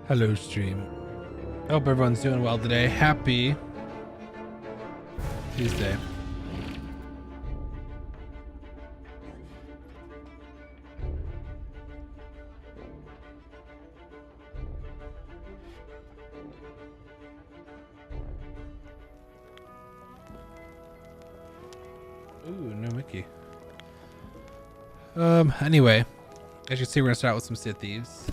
Hello, stream. I hope everyone's doing well today. Happy Tuesday. Ooh, no Mickey. Anyway, as you can see, we're gonna start with some Sith Thieves.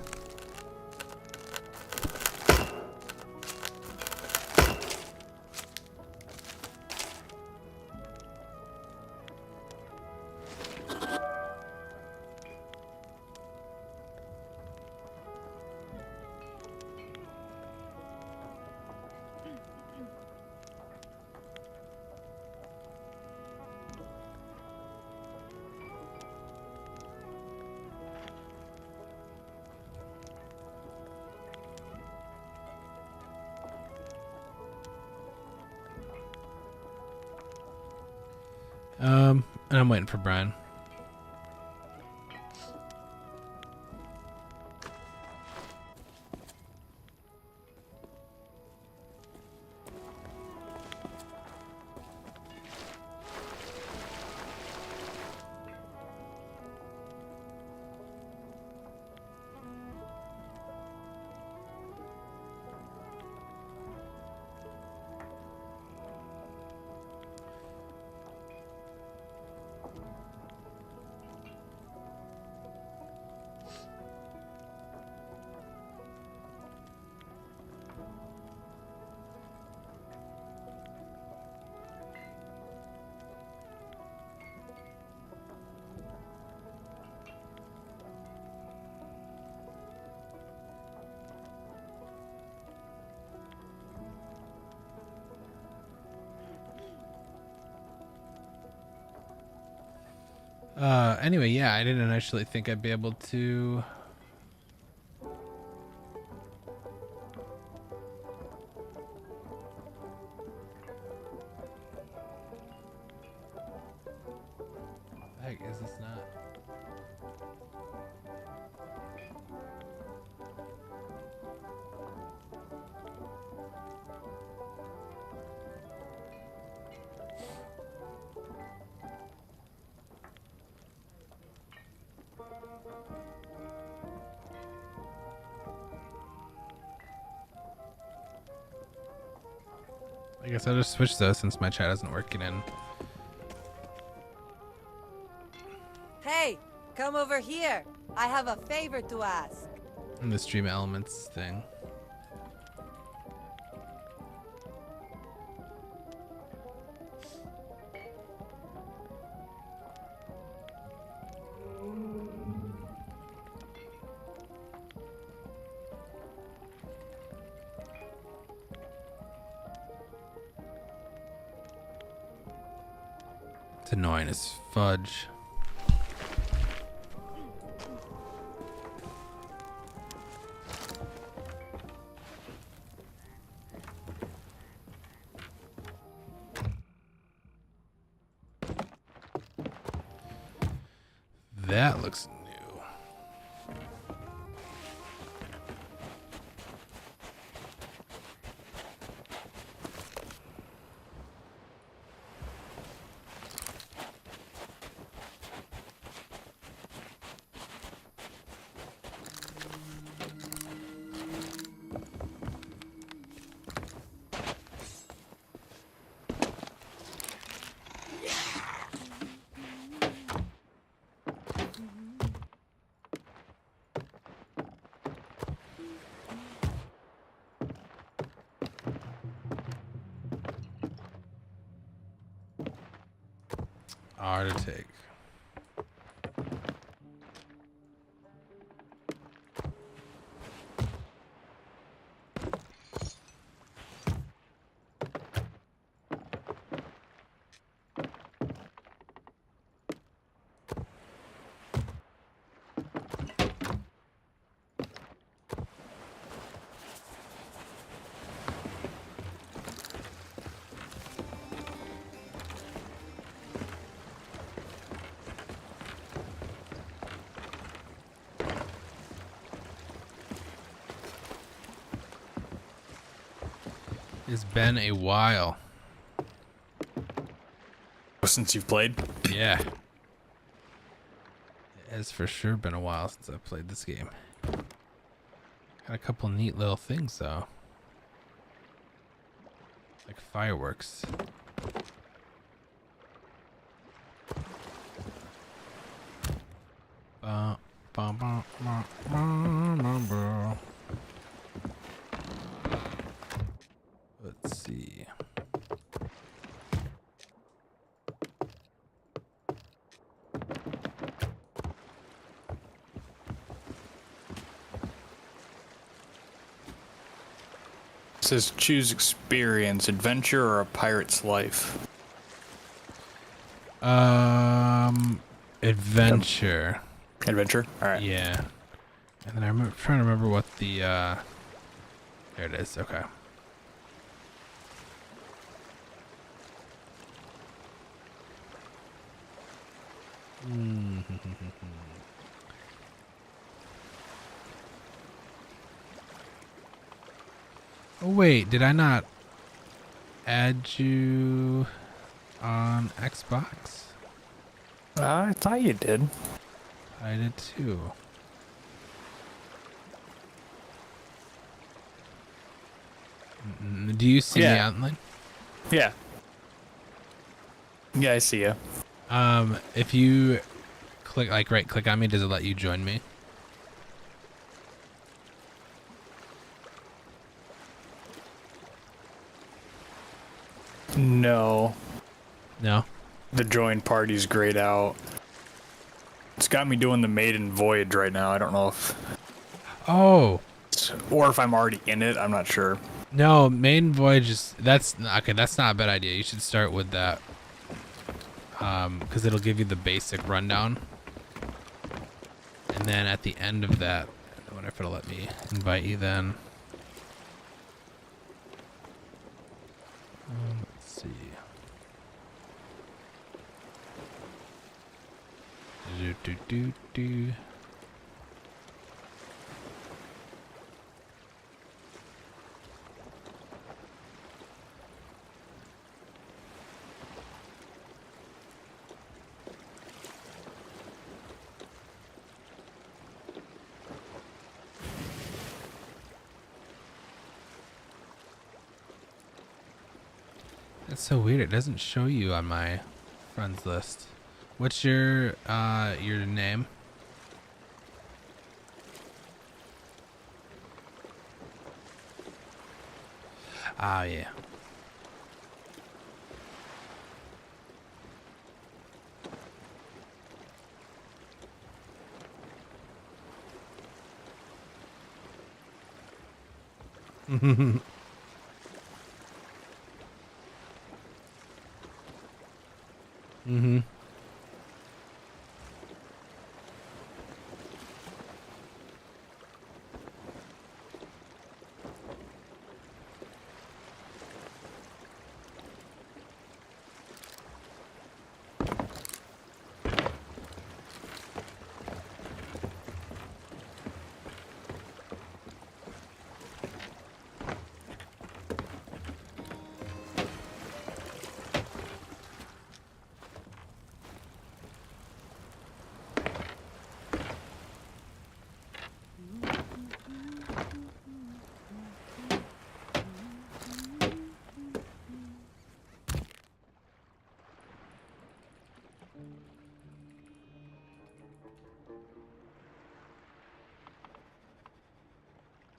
And I'm waiting for Brian. Anyway, yeah, I didn't actually think I'd be able to. Heck, is this not? I guess I'll just switch those since my chat isn't working in. Hey, come over here. I have a favor to ask. In the stream elements thing. It's annoying as fudge. That looks new. R to take. It's been a while. Since you've played? Yeah. It has for sure been a while since I've played this game. Got a couple neat little things though. Like fireworks. Let's see. It says choose experience, adventure, or a pirate's life. Adventure. Adventure? Alright. Yeah. And then I'm trying to remember what the, there it is, okay. Oh wait, did I not add you on Xbox? I thought you did. I did too. Do you see me online? Yeah. Yeah, I see you. If you click, like, right click on me, does it let you join me? No. No? The join party's grayed out. It's got me doing the maiden voyage right now. I don't know if... Oh! Or if I'm already in it, I'm not sure. No, main voyage is, that's, okay, that's not a bad idea. You should start with that. Because it'll give you the basic rundown. And then at the end of that, I wonder if it'll let me invite you then. Let's see. Do. That's so weird. It doesn't show you on my friends list. What's your name? Ah, yeah. Mm-hmm.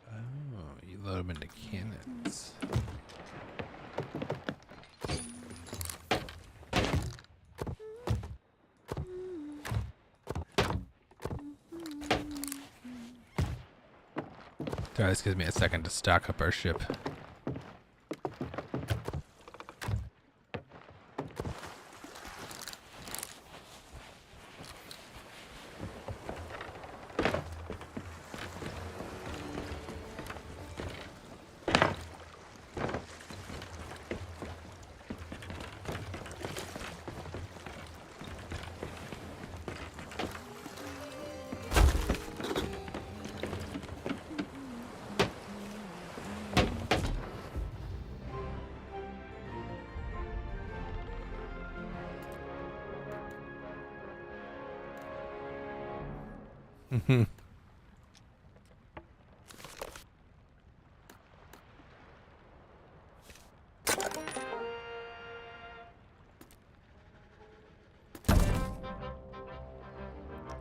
Oh, you load them into cannons. Sorry, this gives me a second to stock up our ship.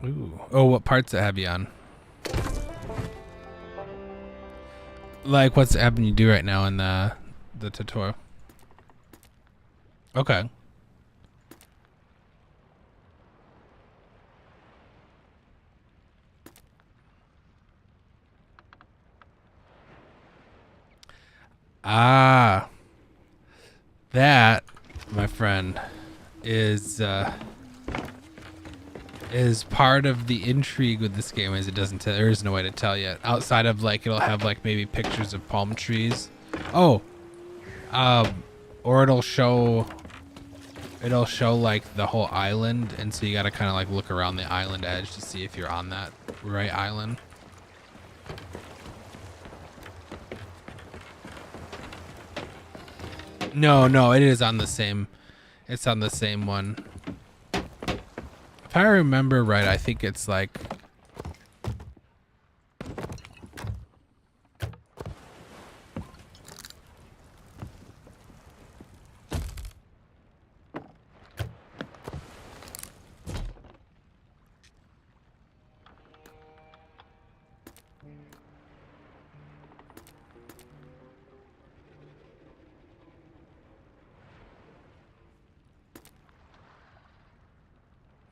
Ooh. Oh, what parts it have you on? Like, what's having you do right now in the tutorial? Okay. Ah, that, my friend, is part of the intrigue with this game. Is it doesn't tell, there is no way to tell yet outside of like it'll have like maybe pictures of palm trees. Oh, or it'll show like the whole island, and so you got to kind of like look around the island edge to see if you're on that right island. No, it is on the same. It's on the same one. If I remember right, I think it's like.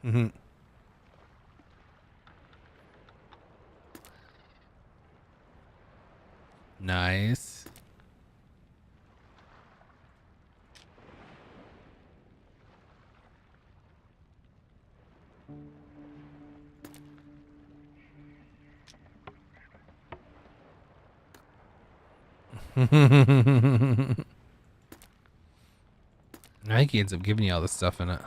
Mm-hmm. Nice. I think he ends up giving you all this stuff in it.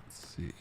Let's see.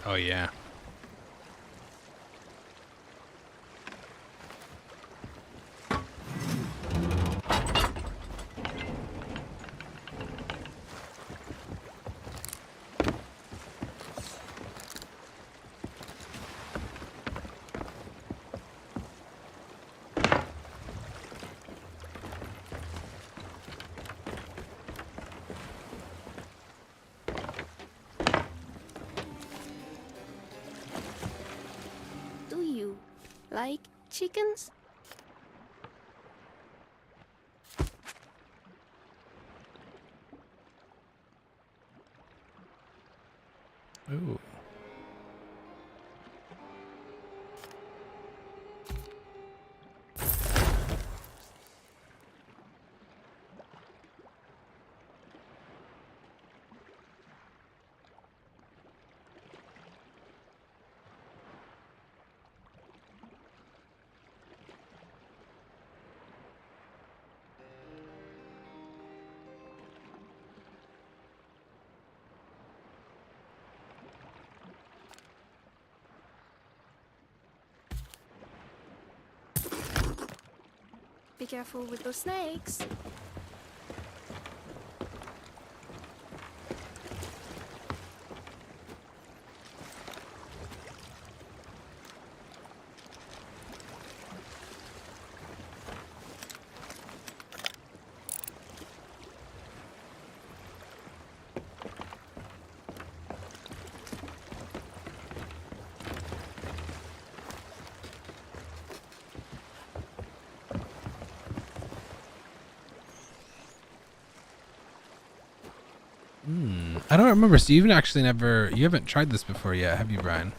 Oh yeah. Like chickens? Ooh. Be careful with those snakes. I don't remember. So you've actually never, you haven't tried this before yet, have you, Brian?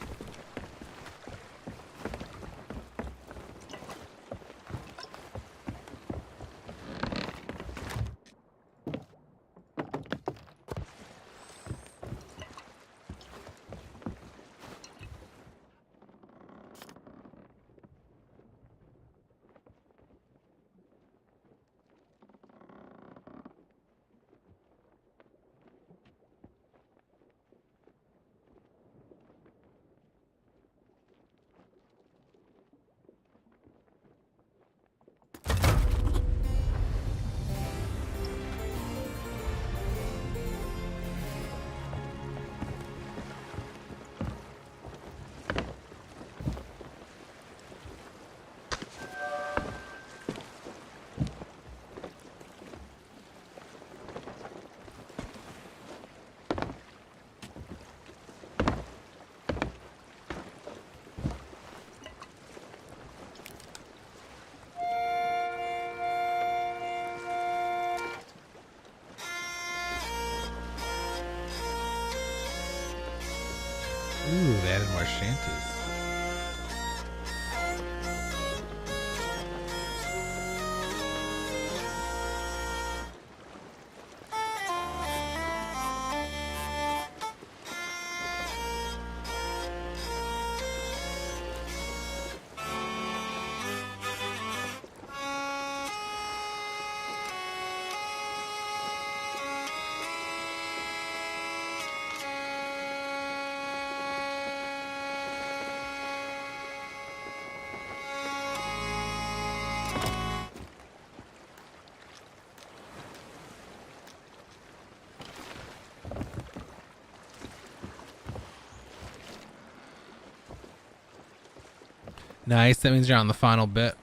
Ooh, they added more shanties. Nice. That means you're on the final bit.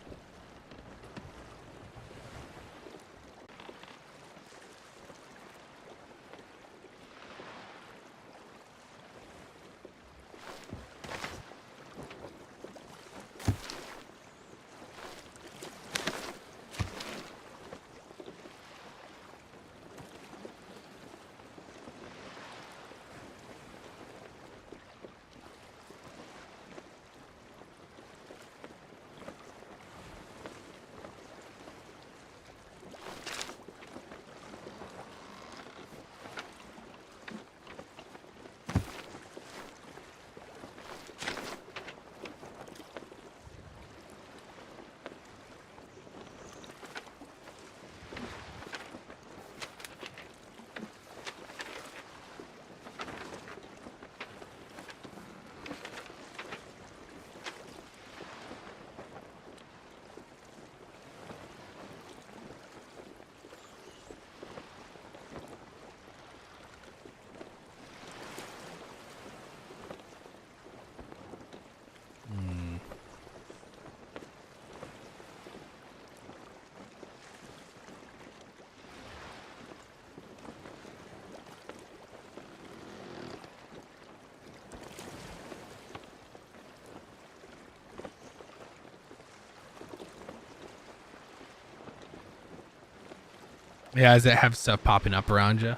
Yeah, does it have stuff popping up around you?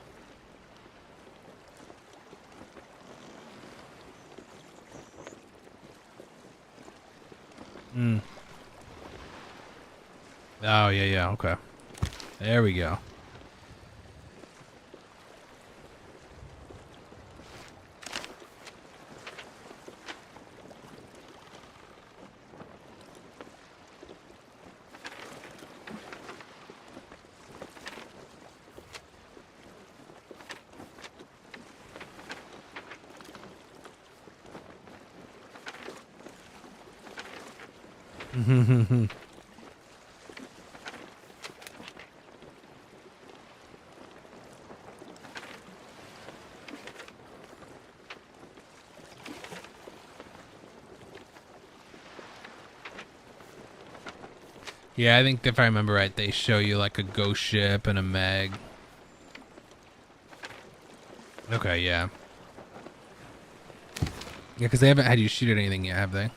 Mm. Oh, yeah, yeah, okay. There we go. Yeah, I think if I remember right, they show you like a ghost ship and a meg. Okay, yeah. Yeah, because they haven't had you shoot at anything yet, have they?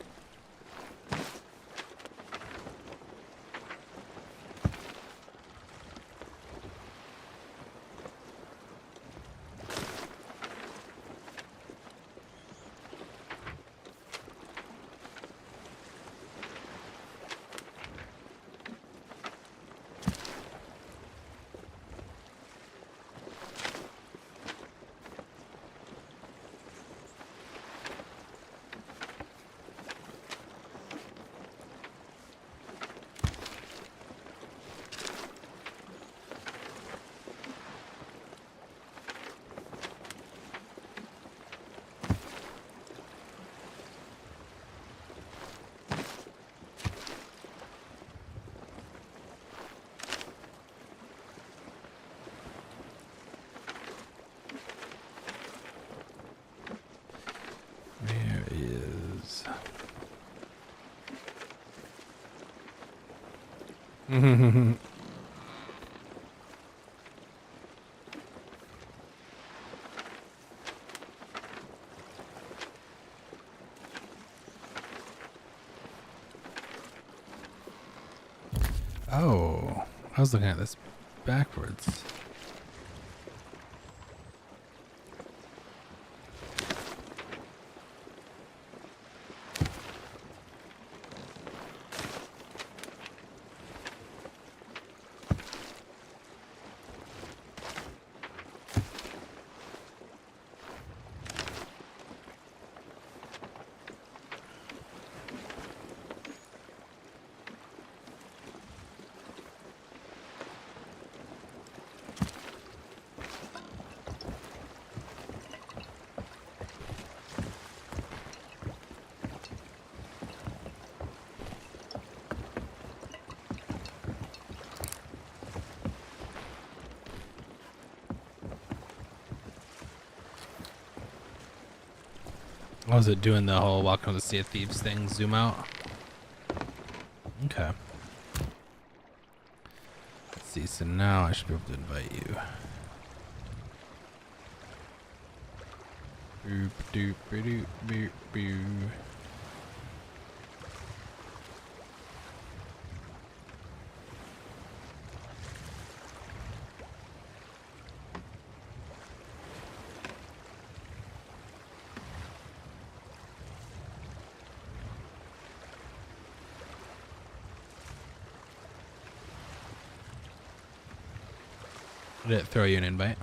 There is. Oh, I was looking at this backwards. What was it doing the whole Welcome to the Sea of Thieves thing? Zoom out? Okay. Let's see, so now I should be able to invite you. Boop, doop, doop, boop, boop. Did it throw you an invite?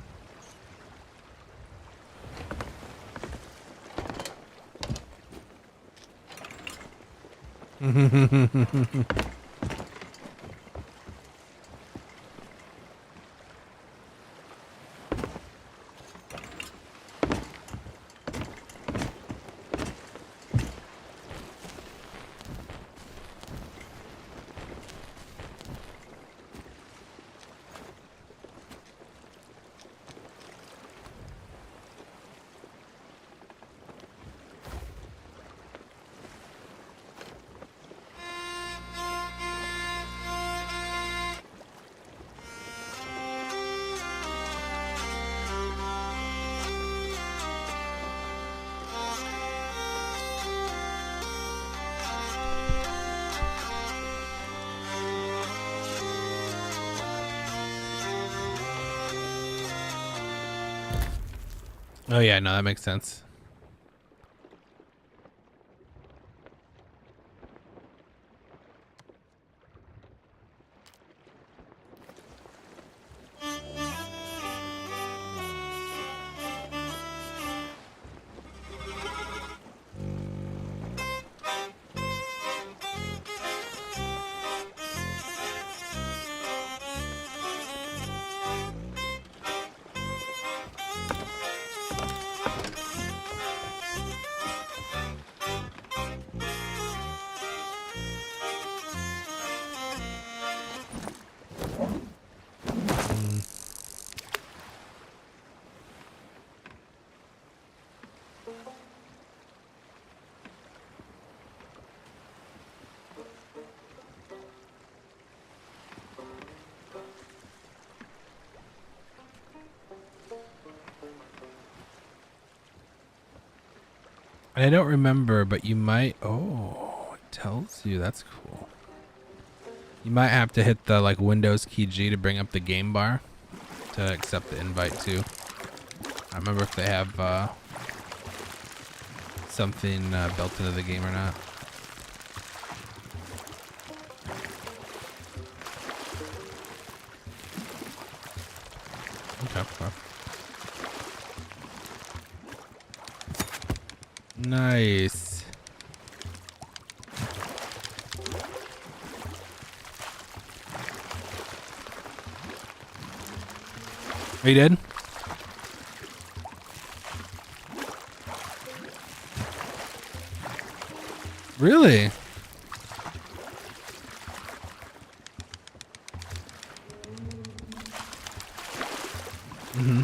Oh yeah, no, that makes sense. I don't remember, but you might. Oh, it tells you. That's cool. You might have to hit the like Windows key G to bring up the game bar to accept the invite too. I remember if they have something built into the game or not. Okay. Well. Nice. You did? Really? Mm-hmm.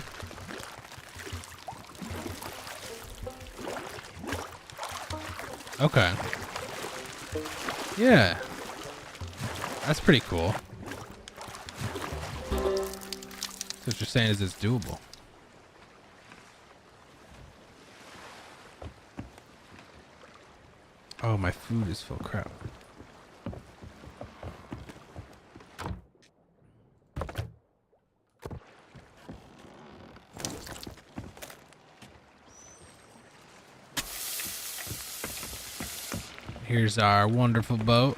Okay. Yeah. That's pretty cool. So what you're saying is it's doable. Oh, my food is full. Crap. Here's our wonderful boat.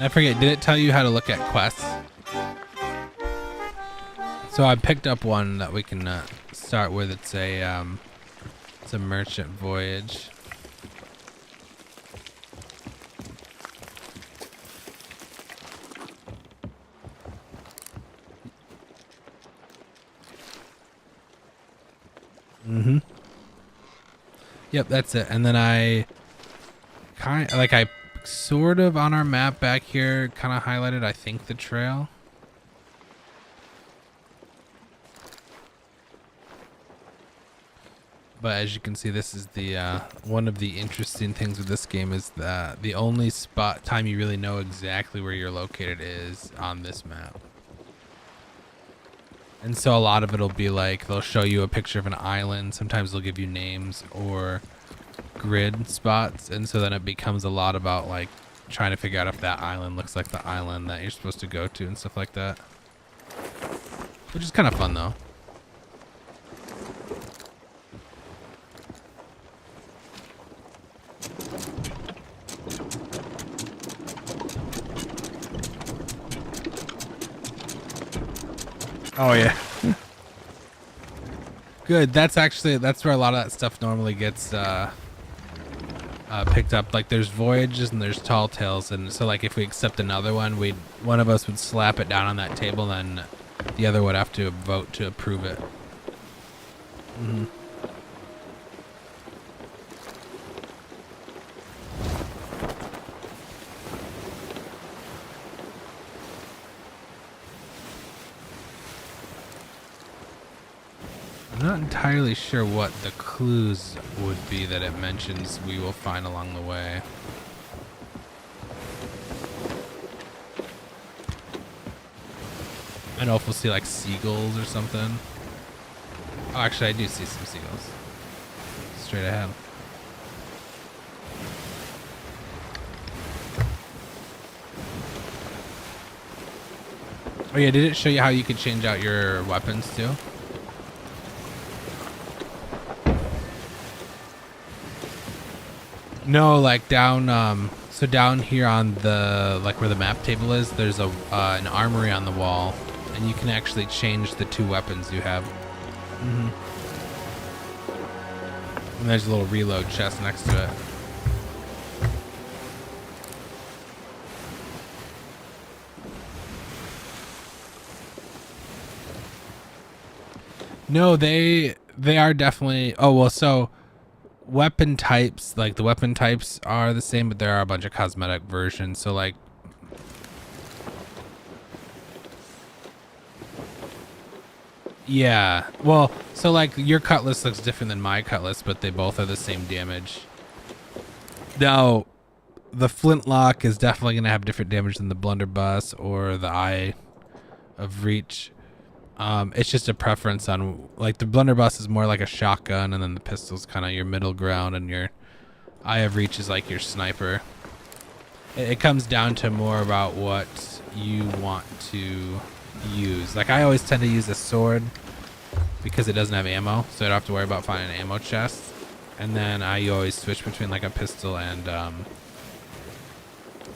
I forget, did it tell you how to look at quests? So I picked up one that we can start with. It's a merchant voyage. Mm-hmm. Yep, that's it. And then I sort of on our map back here kind of highlighted, I think, the trail. But as you can see, this is the one of the interesting things with this game is that the only time you really know exactly where you're located is on this map. And so a lot of it'll be like they'll show you a picture of an island. Sometimes they'll give you names or grid spots, and so then it becomes a lot about like trying to figure out if that island looks like the island that you're supposed to go to and stuff like that, which is kind of fun though. Oh yeah. Good. That's where a lot of that stuff normally gets picked up. Like there's voyages and there's tall tales, and so like if we accept another one, one of us would slap it down on that table, and then the other would have to vote to approve it. Mm-hmm. I'm not entirely sure what the clues would be that it mentions we will find along the way. I don't know if we'll see like seagulls or something. Oh, actually I do see some seagulls. Straight ahead. Oh yeah, did it show you how you could change out your weapons too? No, like down, so down here on the, like where the map table is, there's an armory on the wall, and you can actually change the two weapons you have. Mm-hmm. And there's a little reload chest next to it. No, they are definitely. Oh well, so weapon types, like the weapon types are the same, but there are a bunch of cosmetic versions. So like, yeah, well, so like your cutlass looks different than my cutlass, but they both are the same damage. Now, the flintlock is definitely gonna have different damage than the blunderbuss or the eye of reach. It's just a preference on, like, the blunderbuss is more like a shotgun, and then the pistol's kind of your middle ground, and your eye of reach is like your sniper. It comes down to more about what you want to use. Like, I always tend to use a sword because it doesn't have ammo, so I don't have to worry about finding an ammo chest. And then I always switch between like a pistol and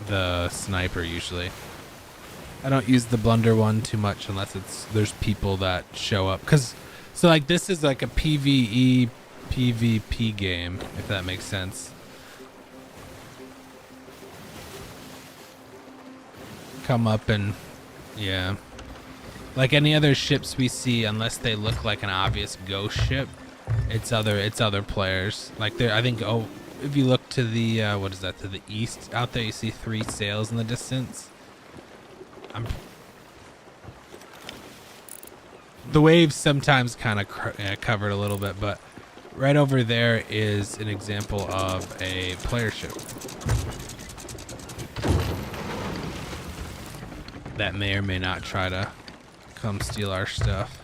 the sniper usually. I don't use the blunder one too much unless there's people that show up. So like this is like a PvE, PvP game, if that makes sense. Come up and, yeah. Like any other ships we see, unless they look like an obvious ghost ship, it's other players. Like there, I think, oh, if you look to the, what is that, to the east out there, you see 3 sails in the distance. The waves sometimes kind of covered a little bit, but right over there is an example of a player ship that may or may not try to come steal our stuff,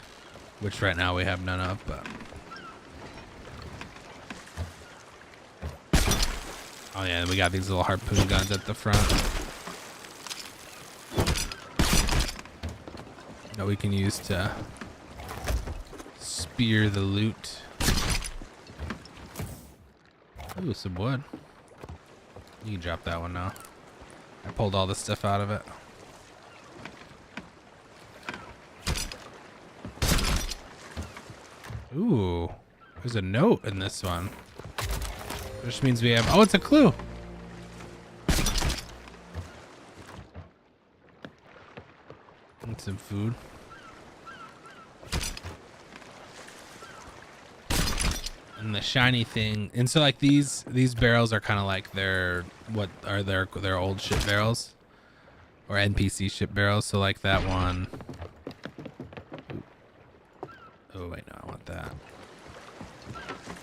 which right now we have none of, but oh yeah, we got these little harpoon guns at the front that we can use to spear the loot. Ooh, some wood. You can drop that one now. I pulled all the stuff out of it. Ooh, there's a note in this one. Which means we have, oh, it's a clue. And some food. And the shiny thing, and so like these barrels are kind of like their old ship barrels or NPC ship barrels. So like that one. Oh wait, no, I want that.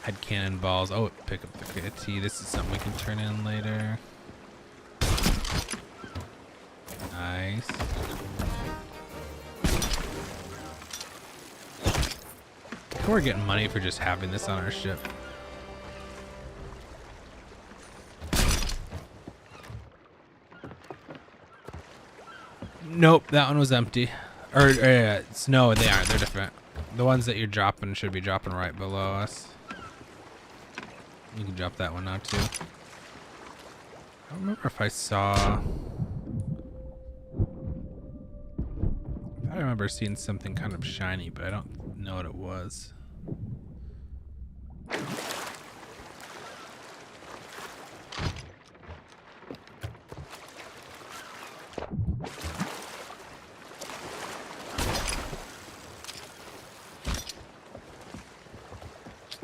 Had cannonballs. Oh, pick up the tea. This is something we can turn in later. Nice. We're getting money for just having this on our ship. Nope, that one was empty. Or no, they aren't. They're different. The ones that you're dropping should be dropping right below us. You can drop that one now too. I don't remember if I saw. I remember seeing something kind of shiny, but I don't know what it was.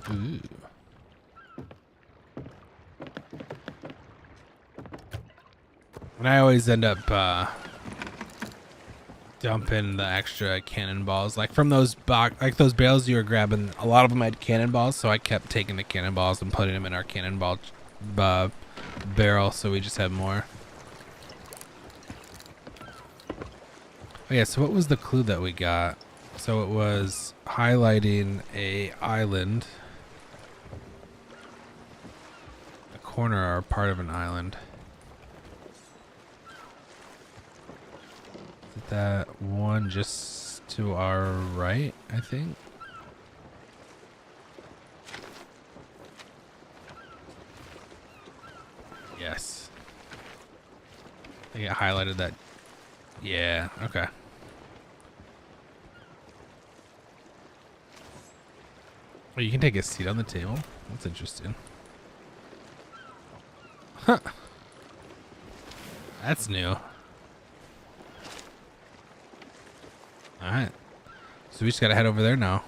Ooh. And I always end up dumping the extra cannonballs, like from those those barrels you were grabbing. A lot of them had cannonballs, so I kept taking the cannonballs and putting them in our cannonball barrel, so we just had more. Oh yeah, so what was the clue that we got? So it was highlighting a island, a corner or part of an island. That one just to our right, I think. Yes. I think it highlighted that. Yeah, okay. Oh, you can take a seat on the table. That's interesting. Huh. That's new. Alright. So we just gotta head over there now.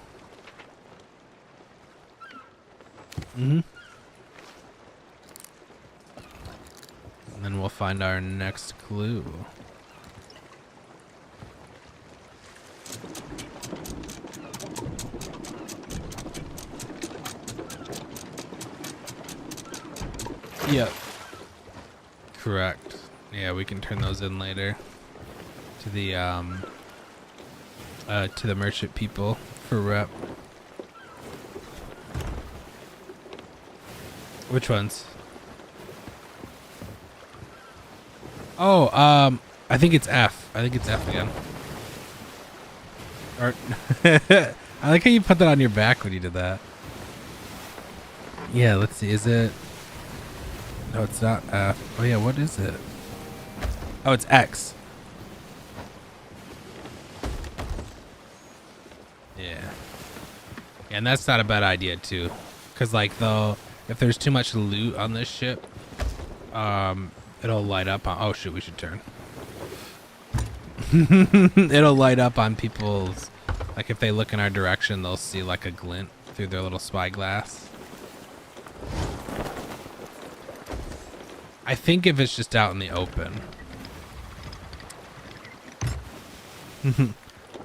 Mm-hmm. And then we'll find our next clue. Yep. Correct. Yeah, we can turn those in later to the merchant people for rep. Which ones? Oh, I think it's F. I think it's F again. Or I like how you put that on your back when you did that. Yeah, let's see. Is it? No, it's not F. Oh yeah, what is it? Oh, it's X. Yeah. And that's not a bad idea too. Cause like though, if there's too much loot on this ship, it'll light up on, oh shoot, we should turn. It'll light up on people's, like if they look in our direction, they'll see like a glint through their little spyglass. I think if it's just out in the open.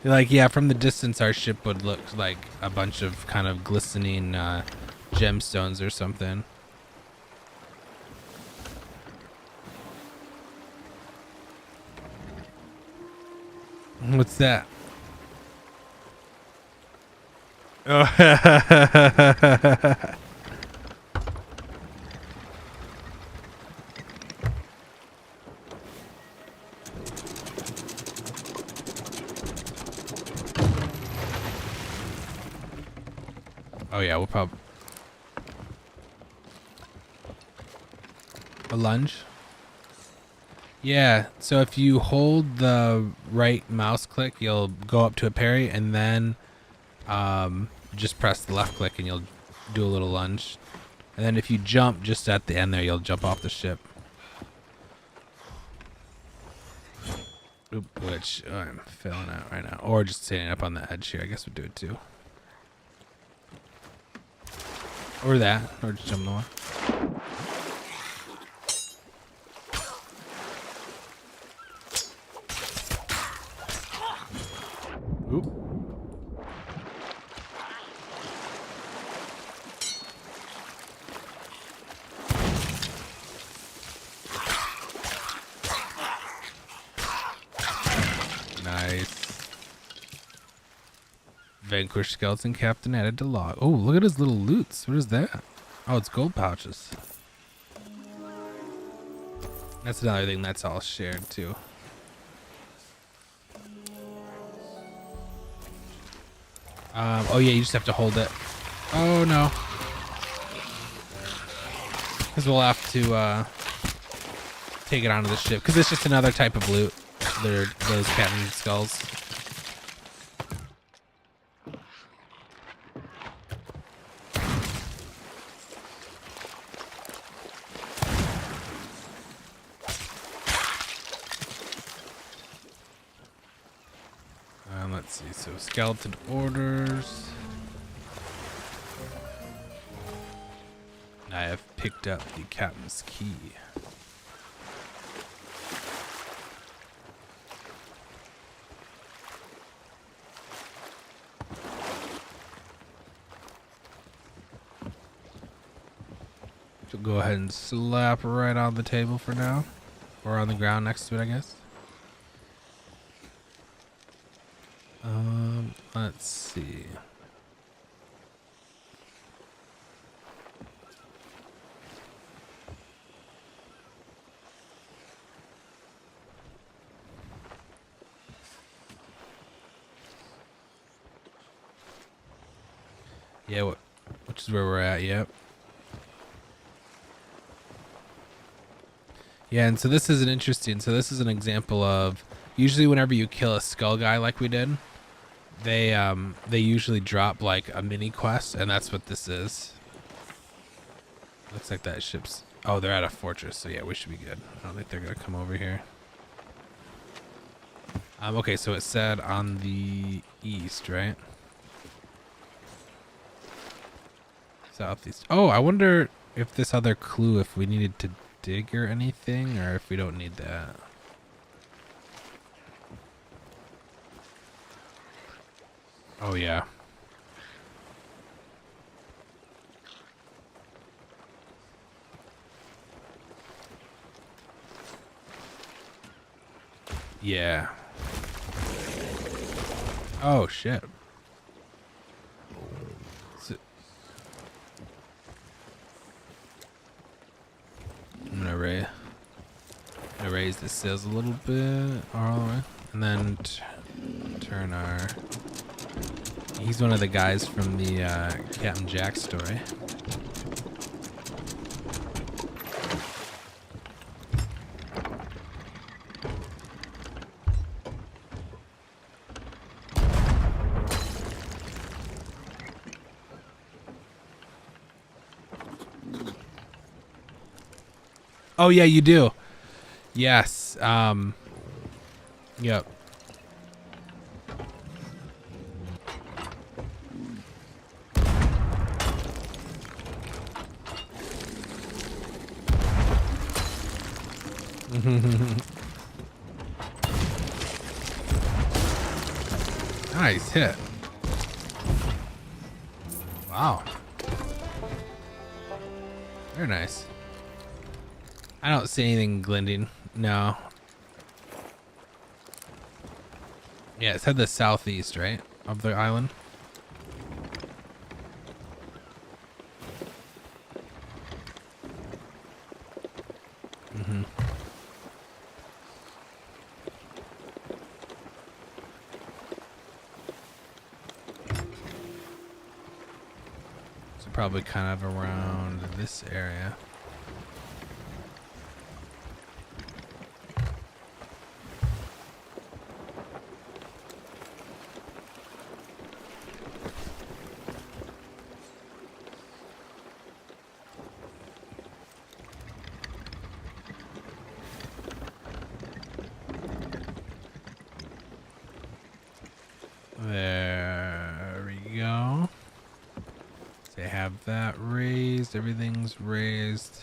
Like, yeah, from the distance, our ship would look like a bunch of kind of glistening gemstones or something. What's that? Oh. Oh yeah, we'll probably a lunge. Yeah, so if you hold the right mouse click, you'll go up to a parry, and then just press the left click and you'll do a little lunge. And then if you jump just at the end there, you'll jump off the ship. Oop, which I'm failing out right now. Or just standing up on the edge here, I guess we'll do it too. Or that, or just jump the wall. Oop. Nice. Vanquished skeleton captain added to log. Oh, look at his little loots. What is that? Oh, it's gold pouches. That's another thing that's all shared too. Oh yeah, you just have to hold it. Oh no. Because we'll have to take it onto the ship. Because it's just another type of loot. They're those captain skulls. Let's see, so skeleton orders. I have picked up the captain's key. So go ahead and slap right on the table for now. Or on the ground next to it, I guess. Let's see. Yeah, which is where we're at, yep. Yeah, and so this is this is an example of, usually whenever you kill a skull guy like we did, they usually drop like a mini quest, and that's what this is. Looks like that ship's... Oh, they're at a fortress, so yeah, we should be good. I don't think they're gonna come over here. Okay, so it said on the east, right? Southeast. Oh, I wonder if this other clue, if we needed to dig or anything, or if we don't need that. Oh, yeah. Yeah. Oh, shit. So, I'm gonna raise the sails a little bit, all the way, and then turn our... He's one of the guys from the Captain Jack story. Oh yeah, you do. Yes. Yep. Nice hit. Wow. Very nice. I don't see anything glinting. No. Yeah, it said the southeast, right? Of the island. Mm-hmm. So probably kind of around this area. There we go. They have that raised. Everything's raised.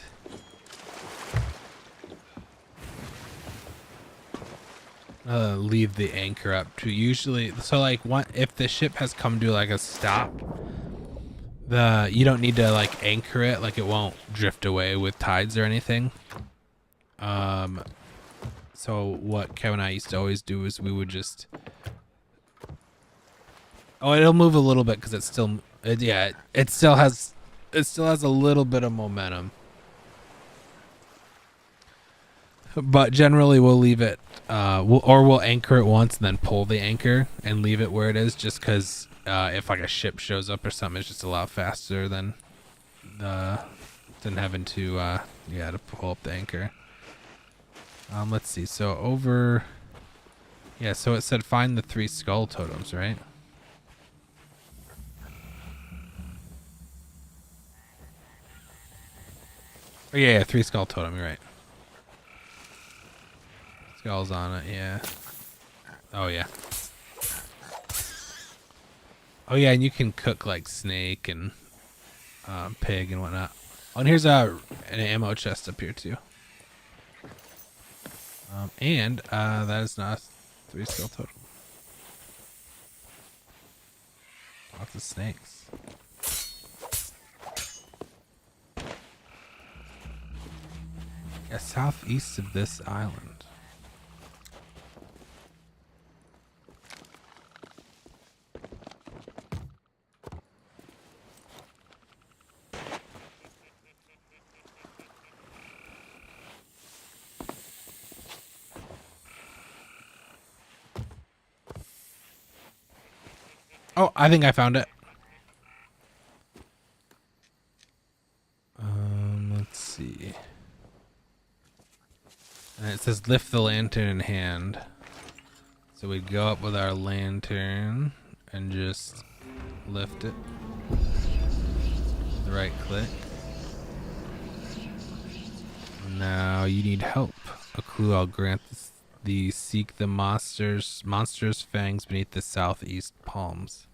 Leave the anchor up too. Usually, so like, if the ship has come to like a stop, you don't need to like anchor it. Like it won't drift away with tides or anything. So what Kevin and I used to always do is we would just... Oh, it'll move a little bit because it still has a little bit of momentum. But generally we'll leave it, we'll anchor it once and then pull the anchor and leave it where it is, just because if like a ship shows up or something, it's just a lot faster than having to to pull up the anchor. Let's see. So over, yeah. So it said find the 3 skull totems, right? Oh yeah, 3 skull totem. You're right. Skulls on it, yeah. Oh yeah. Oh yeah, and you can cook like snake and pig and whatnot. Oh, and here's an ammo chest up here too. And that is not a 3 skull totem. Lots of snakes. Yeah, southeast of this island. Oh, I think I found it. Let's see. And it says lift the lantern in hand. So we'd go up with our lantern and just lift it. Right click. Now you need help. A clue I'll grant the seek the monstrous fangs beneath the southeast palms.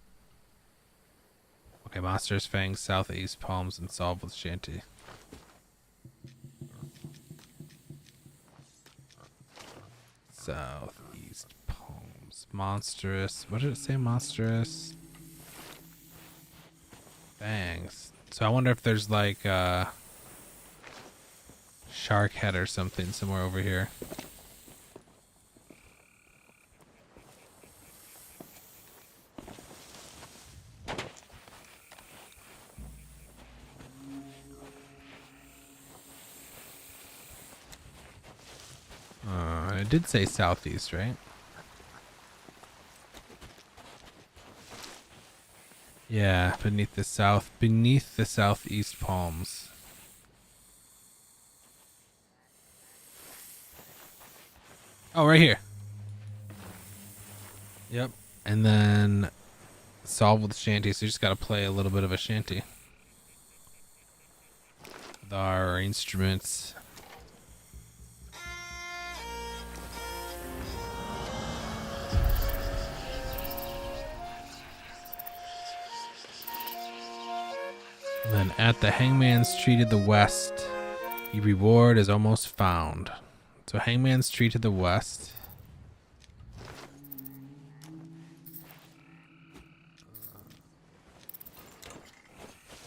Okay, monstrous fangs, southeast palms, and solve with shanty. Southeast palms. Monstrous. What did it say? Monstrous fangs. So I wonder if there's like a shark head or something somewhere over here. It did say southeast, right? Yeah, beneath the southeast palms. Oh, right here. Yep. And then solve with shanty, so you just gotta play a little bit of a shanty. With our instruments. And then at the Hangman's Tree to the west, your reward is almost found. So Hangman's Tree to the west.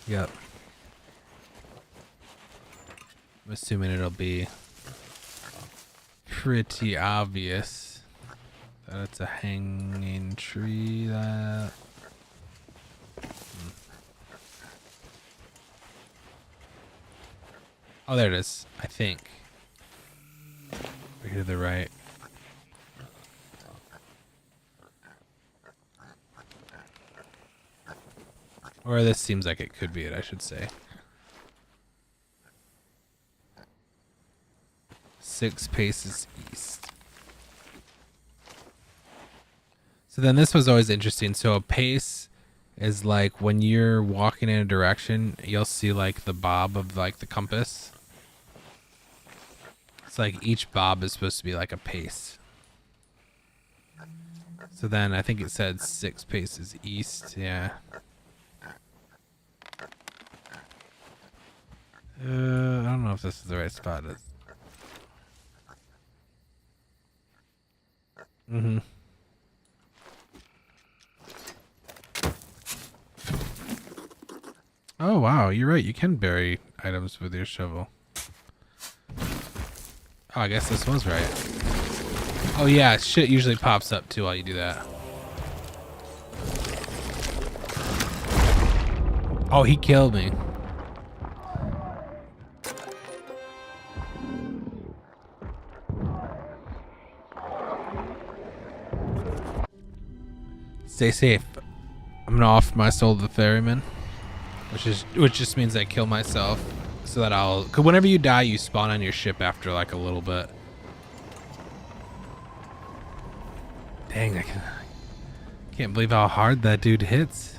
Yep. I'm assuming it'll be pretty obvious that it's a hanging tree that... Oh, there it is, I think. Right here to the right. Or this seems like it could be it, I should say. 6 paces east. So then this was always interesting. So a pace is like when you're walking in a direction, you'll see like the bob of like the compass. It's like each bob is supposed to be like a pace. So then I think it said 6 paces east. Yeah. I don't know if this is the right spot. Mm-hmm. Oh, wow. You're right. You can bury items with your shovel. Oh, I guess this was right. Oh, yeah. Shit usually pops up, too, while you do that. Oh, he killed me. Stay safe. I'm gonna offer my soul to the ferryman, which just means I kill myself, so that cause whenever you die, you spawn on your ship after like a little bit. Dang, I can't believe how hard that dude hits.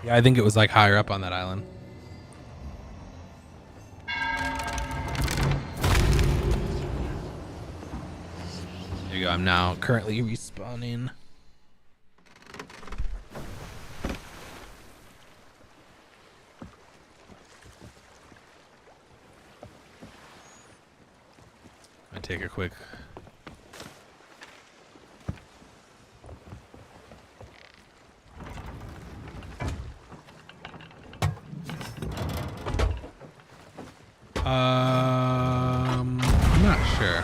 Yeah, I think it was like higher up on that island. There you go. I'm now currently respawning. I take a quick. I'm not sure.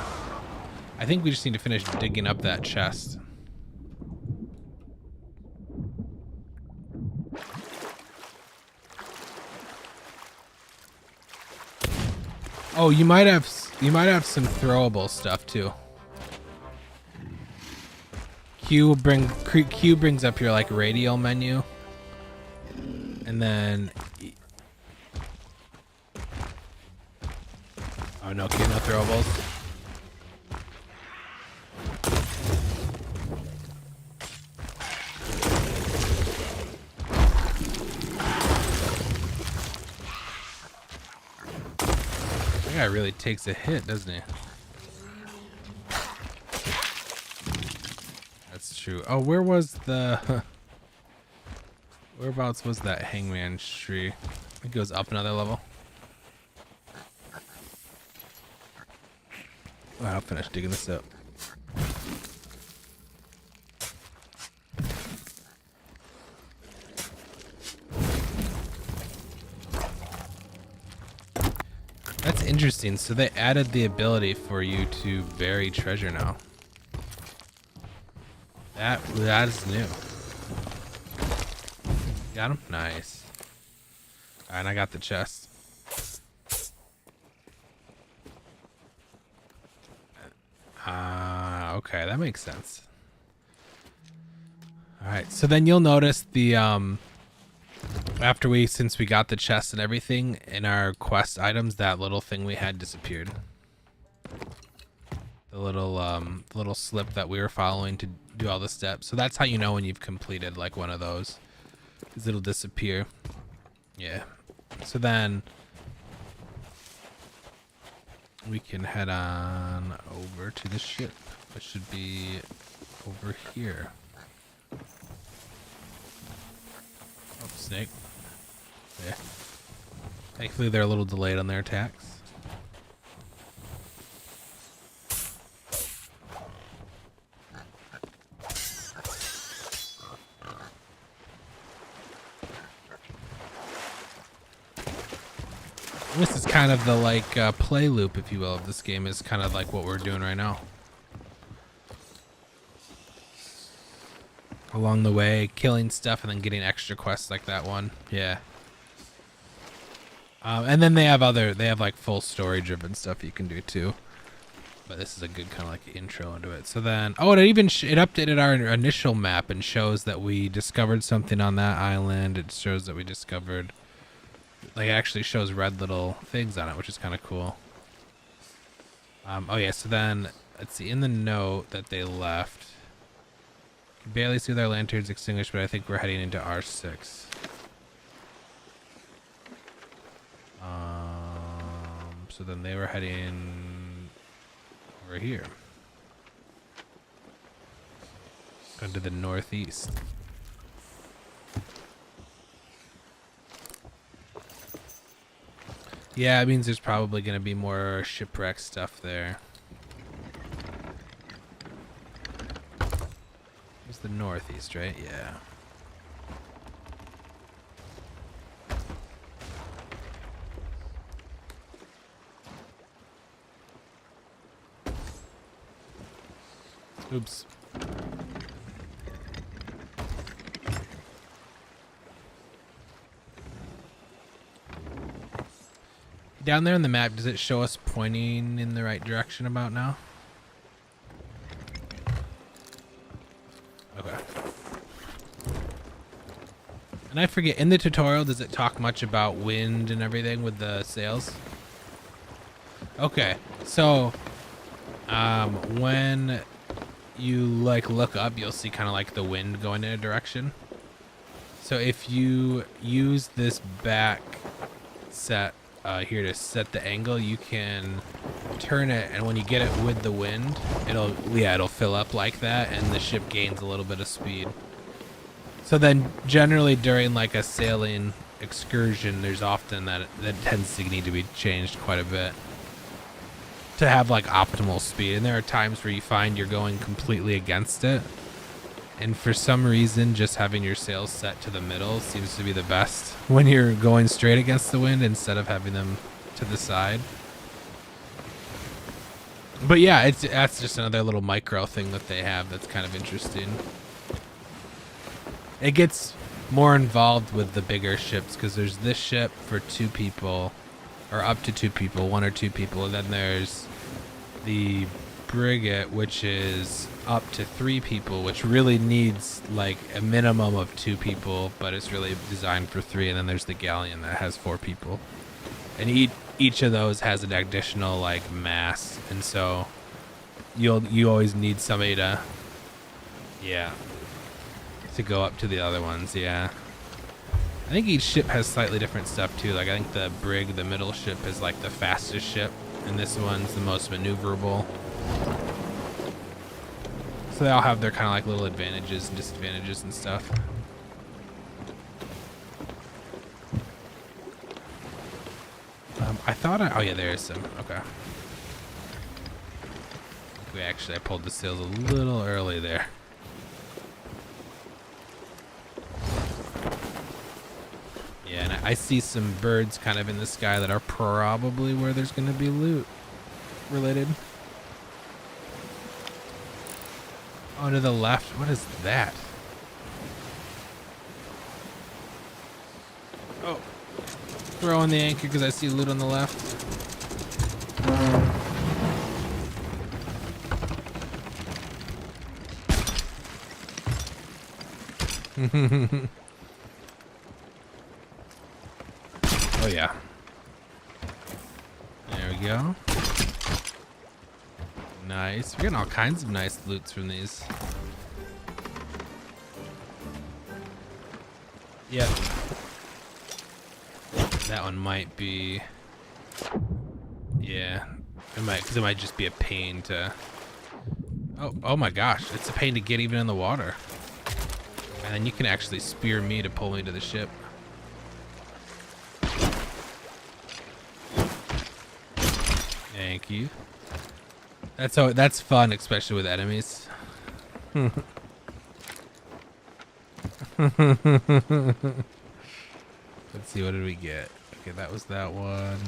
I think we just need to finish digging up that chest. Oh, you might have some throwable stuff too. Q brings up your like radial menu, and then Oh no, okay, no throwables. That guy really takes a hit, doesn't he? That's true. Oh, where was the... Whereabouts was that hangman tree? It goes up another level. Well, I'll finish digging this up. That's interesting. So they added the ability for you to bury treasure now. That is new. Got him? Nice. Alright, and I got the chest. Okay, that makes sense. Alright, so then you'll notice the, since we got the chest and everything, in our quest items, that little thing we had disappeared. The little slip that we were following to do all the steps. So that's how you know when you've completed, like, one of those. Because it'll disappear. Yeah. So then we can head on over to the ship. It should be over here. Oh, snake. Yeah. Thankfully they're a little delayed on their attacks. This is kind of the play loop, if you will, of this game. Is kind of like what we're doing right now. Along the way, killing stuff and then getting extra quests like that one. Yeah. And then they have like full story driven stuff you can do too. But this is a good kind of like intro into it. So then, oh, it even it updated our initial map and shows that we discovered something on that island. It shows that we discovered. Like, it actually shows red little things on it, which is kind of cool. Oh yeah, so then, let's see, in the note that they left, can barely see their lanterns extinguished, but I think we're heading into R6. So then they were heading over here. Going to the northeast. Yeah, it means there's probably going to be more shipwreck stuff there. It's the northeast, right? Yeah. Oops. Down there on the map, does it show us pointing in the right direction about now? Okay. And I forget, in the tutorial, does it talk much about wind and everything with the sails? Okay, so when you like look up, you'll see kind of like the wind going in a direction. So if you use this back set here to set the angle, you can turn it, and when you get it with the wind, it'll fill up like that, and the ship gains a little bit of speed. So then generally during like a sailing excursion, there's often that tends to need to be changed quite a bit to have like optimal speed, and there are times where you find you're going completely against it, and for some reason just having your sails set to the middle seems to be the best when you're going straight against the wind instead of having them to the side. But yeah, that's just another little micro thing that they have that's kind of interesting. It gets more involved with the bigger ships because there's this ship for 2 people, or up to 2 people, 1 or 2 people, and then there's the Frigate, which is up to 3 people, which really needs like a minimum of 2 people, but it's really designed for 3. And then there's the Galleon that has 4 people, and each of those has an additional like mass, and so you always need somebody to go up to the other ones. Yeah, I think each ship has slightly different stuff too. Like I think the brig, the middle ship, is like the fastest ship, and this one's the most maneuverable. So they all have their kind of like little advantages and disadvantages and stuff. I thought oh yeah, there is some. Okay. I pulled the sails a little early there. Yeah, and I see some birds kind of in the sky that are probably where there's going to be loot related. Oh, to the left. What is that? Oh. Throwing the anchor because I see loot on the left. Oh yeah. There we go. Nice. We're getting all kinds of nice loots from these. Yep. That one might be. Yeah. It might, because it might just be a pain to. Oh my gosh! It's a pain to get even in the water. And then you can actually spear me to pull me to the ship. Thank you. That's fun, especially with enemies. Let's see, what did we get? Okay, that was that one.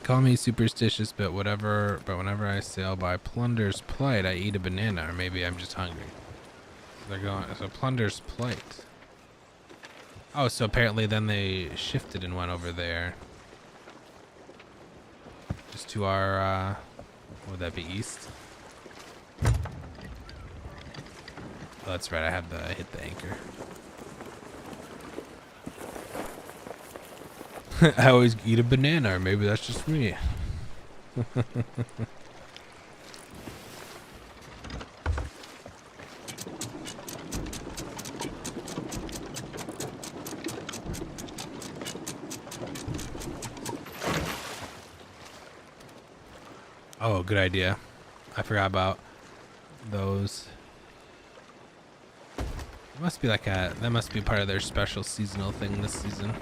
Call me superstitious, but whenever I sail by Plunder's Plight, I eat a banana, or maybe I'm just hungry. They're going, so Plunder's Plight. Oh, so apparently then they shifted and went over there. Just to our, what would that be, east? Oh, that's right, I have the, hit the anchor. I always eat a banana, or maybe that's just me. Oh, good idea. I forgot about those. It must be like that must be part of their special seasonal thing this season.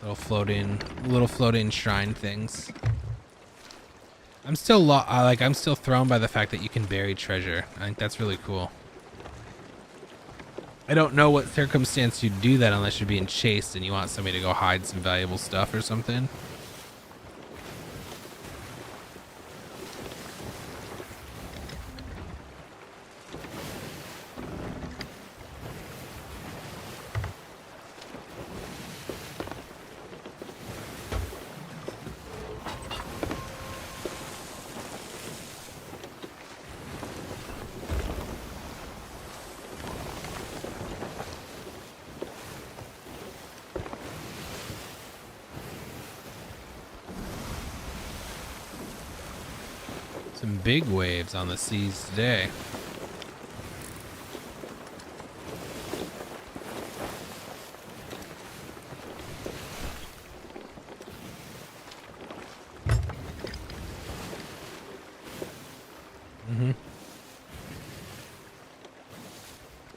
Little floating shrine things. I'm still I'm still thrown by the fact that you can bury treasure. I think that's really cool. I don't know what circumstance you'd do that unless you're being chased and you want somebody to go hide some valuable stuff or something. Some big waves on the seas today. I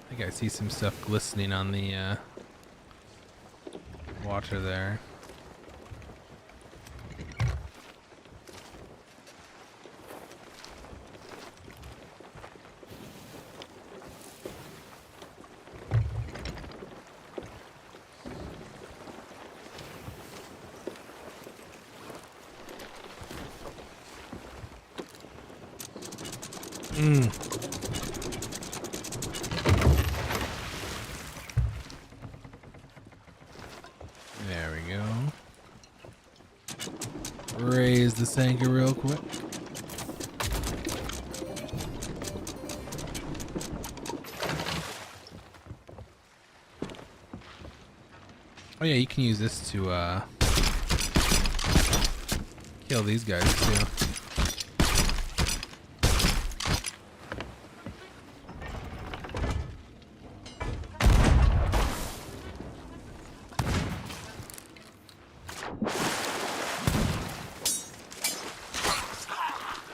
think I see some stuff glistening on the water there. There we go. Raise this anchor real quick. Oh yeah, you can use this to kill these guys too.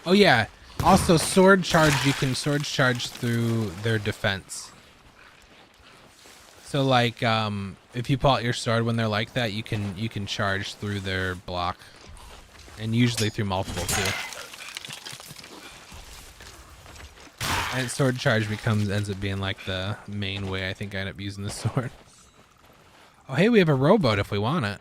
Oh yeah, also sword charge, you can sword charge through their defense. So like if you pull out your sword when they're like that, you can charge through their block. And usually through multiple too. And sword charge ends up being like the main way I think I end up using the sword. Oh hey, we have a rowboat if we want it.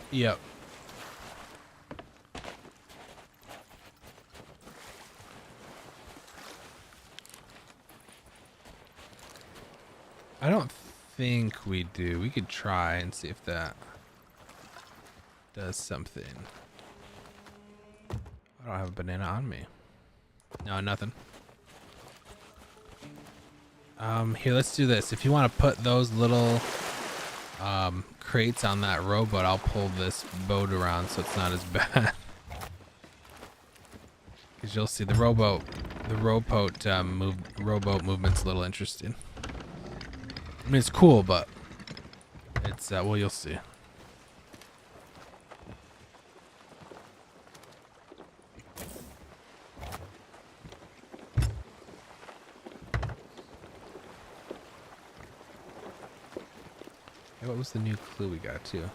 Yep. I don't think we do. We could try and see if that does something. I don't have a banana on me. No, nothing. Here, let's do this. If you want to put those little crates on that rowboat, I'll pull this boat around so it's not as bad. Because you'll see the rowboat movement's a little interesting. I mean, it's cool, but it's well, you'll see. Hey, what was the new clue we got too?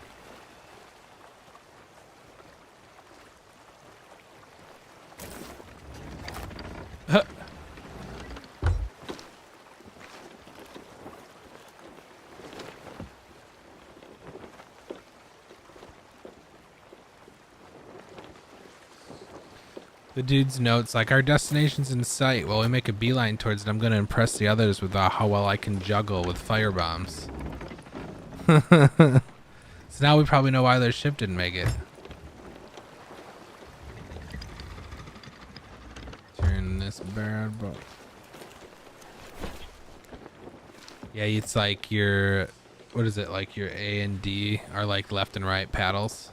The dude's notes like, our destination's in sight. While we make a beeline towards it, I'm going to impress the others with how well I can juggle with fire bombs. So now we probably know why their ship didn't make it. Turn this bad boat. Yeah, it's like your, what is it? Like your A and D are like left and right paddles.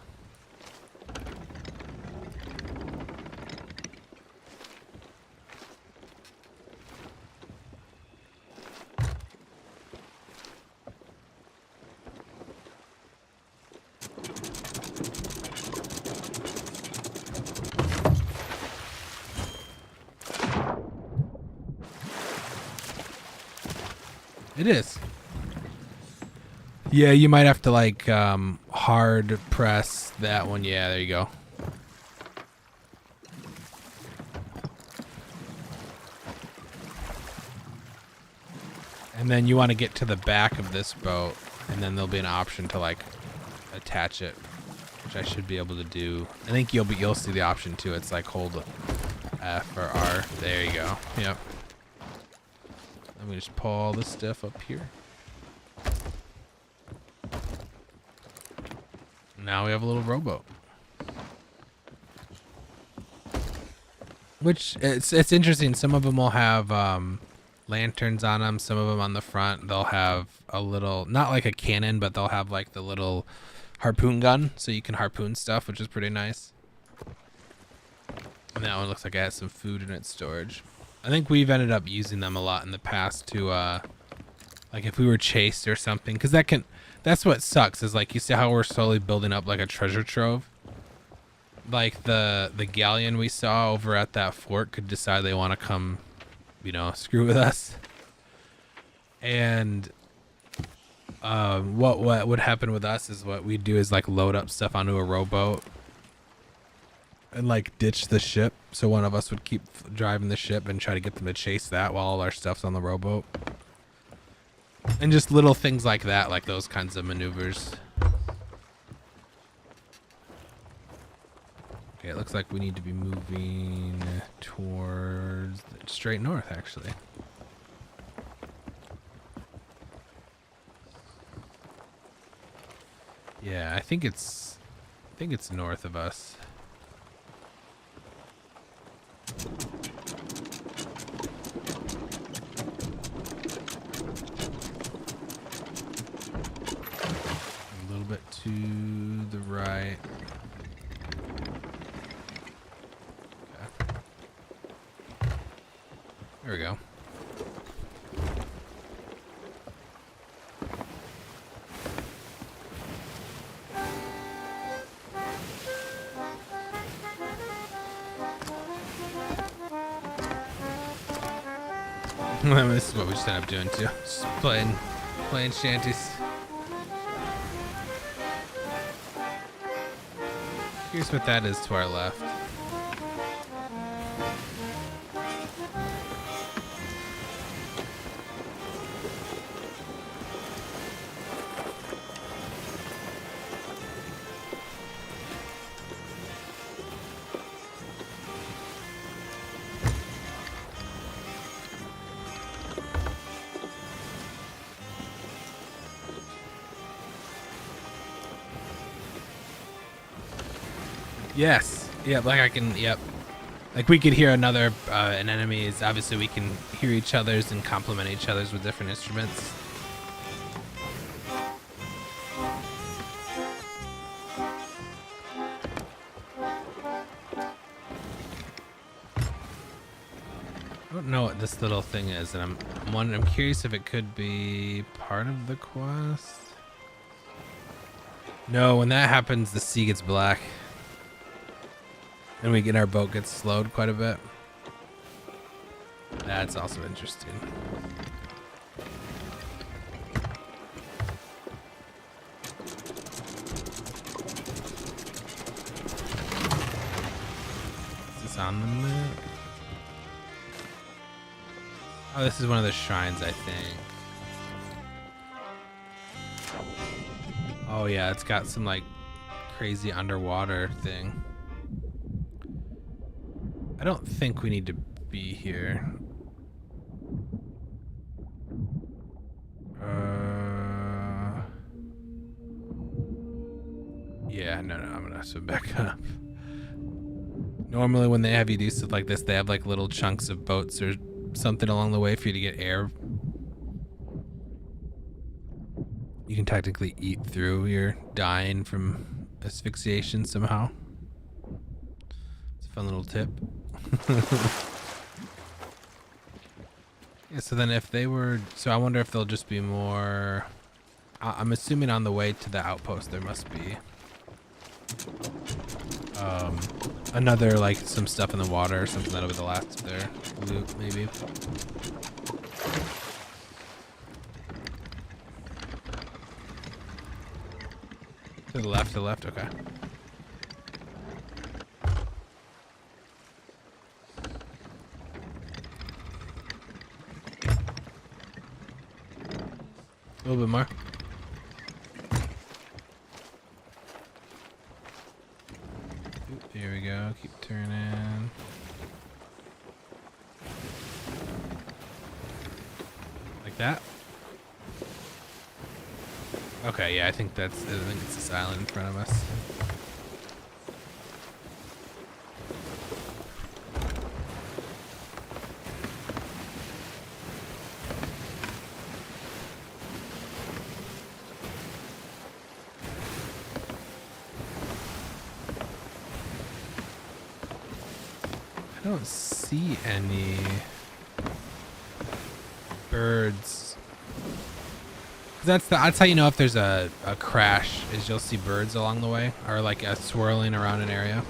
It is. Yeah, you might have to like hard press that one. Yeah, there you go. And then you want to get to the back of this boat, and then there'll be an option to like attach it, which I should be able to do. I think you'll see the option too. It's like hold F or R. There you go. Yep. Let me just pull all this stuff up here. Now we have a little rowboat. Which it's interesting. Some of them will have lanterns on them. Some of them on the front, they'll have a little, not like a cannon, but they'll have like the little harpoon gun, so you can harpoon stuff, which is pretty nice. And that one looks like it has some food in its storage. I think we've ended up using them a lot in the past to, like if we were chased or something, because that's what sucks is like you see how we're slowly building up like a treasure trove. Like the galleon we saw over at that fort could decide they want to come, you know, screw with us. And what would happen with us is what we'd do is like load up stuff onto a rowboat and like ditch the ship, so one of us would keep driving the ship and try to get them to chase that while all our stuff's on the rowboat. And just little things like that, like those kinds of maneuvers. Okay, it looks like we need to be moving towards straight north, actually. Yeah, I think it's north of us. to the right. Okay. There we go. This is what we just end up doing too. Just playing shanties. Here's what that is to our left. Yes. Yeah, like I can, yep. Like we could hear another, an enemy's, obviously we can hear each other's and complement each other's with different instruments. I don't know what this little thing is, and I'm curious if it could be part of the quest. No, when that happens, the sea gets black. And our boat gets slowed quite a bit. That's also interesting. Is this on the map? Oh, this is one of the shrines, I think. Oh yeah, it's got some like crazy underwater thing. I don't think we need to be here. Yeah, no, I'm gonna swim back up. Normally when they have you do stuff like this, they have like little chunks of boats or something along the way for you to get air. You can technically eat through your dying from asphyxiation somehow. It's a fun little tip. Yeah, so then if they were, so I wonder if they'll just be more, I'm assuming on the way to the outpost there must be another, like some stuff in the water or something that'll be the last of their loot maybe. To the left, okay. A little bit more. Oop, here we go. Keep turning. Like that. Okay, yeah, I think it's this island in front of us. I don't see any birds. That's how you know if there's a crash, is you'll see birds along the way or like swirling around an area.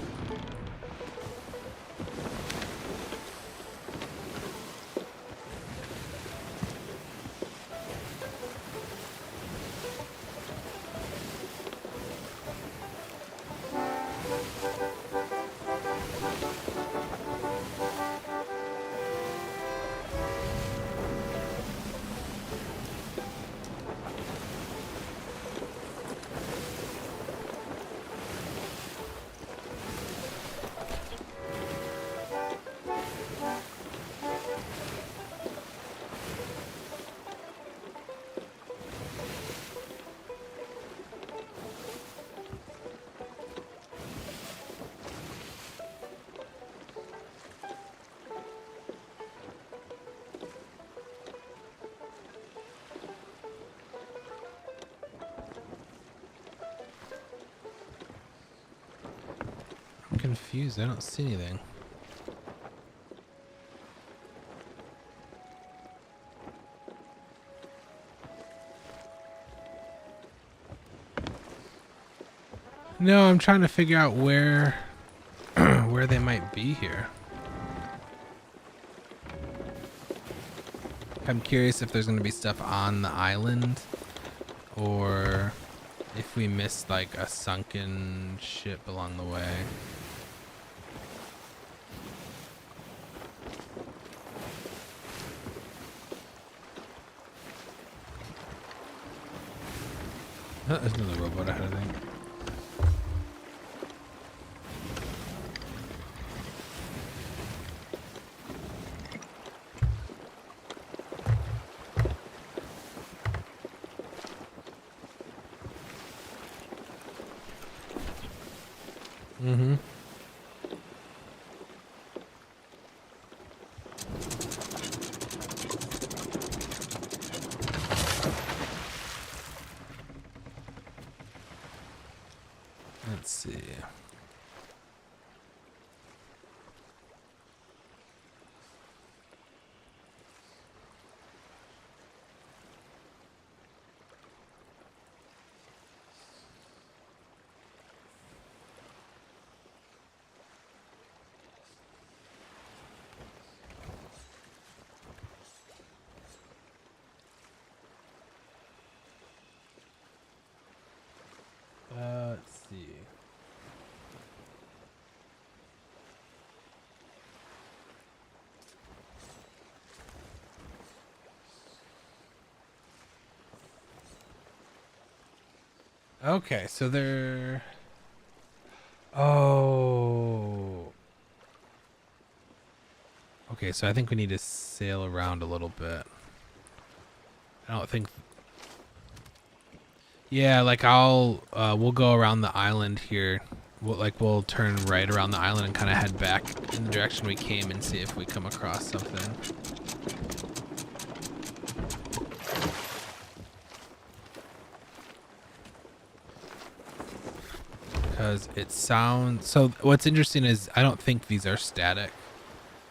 confused. I don't see anything. No, I'm trying to figure out where where they might be here. I'm curious if there's going to be stuff on the island, or if we missed like a sunken ship along the way. Oh, there's another rowboat ahead, I think. Mm-hmm. Let's see. Let's see. Okay, so they're... Oh. Okay, so I think we need to sail around a little bit. I don't think... Yeah, like we'll go around the island here. We'll turn right around the island and kind of head back in the direction we came and see if we come across something. Because it sounds... So what's interesting is I don't think these are static.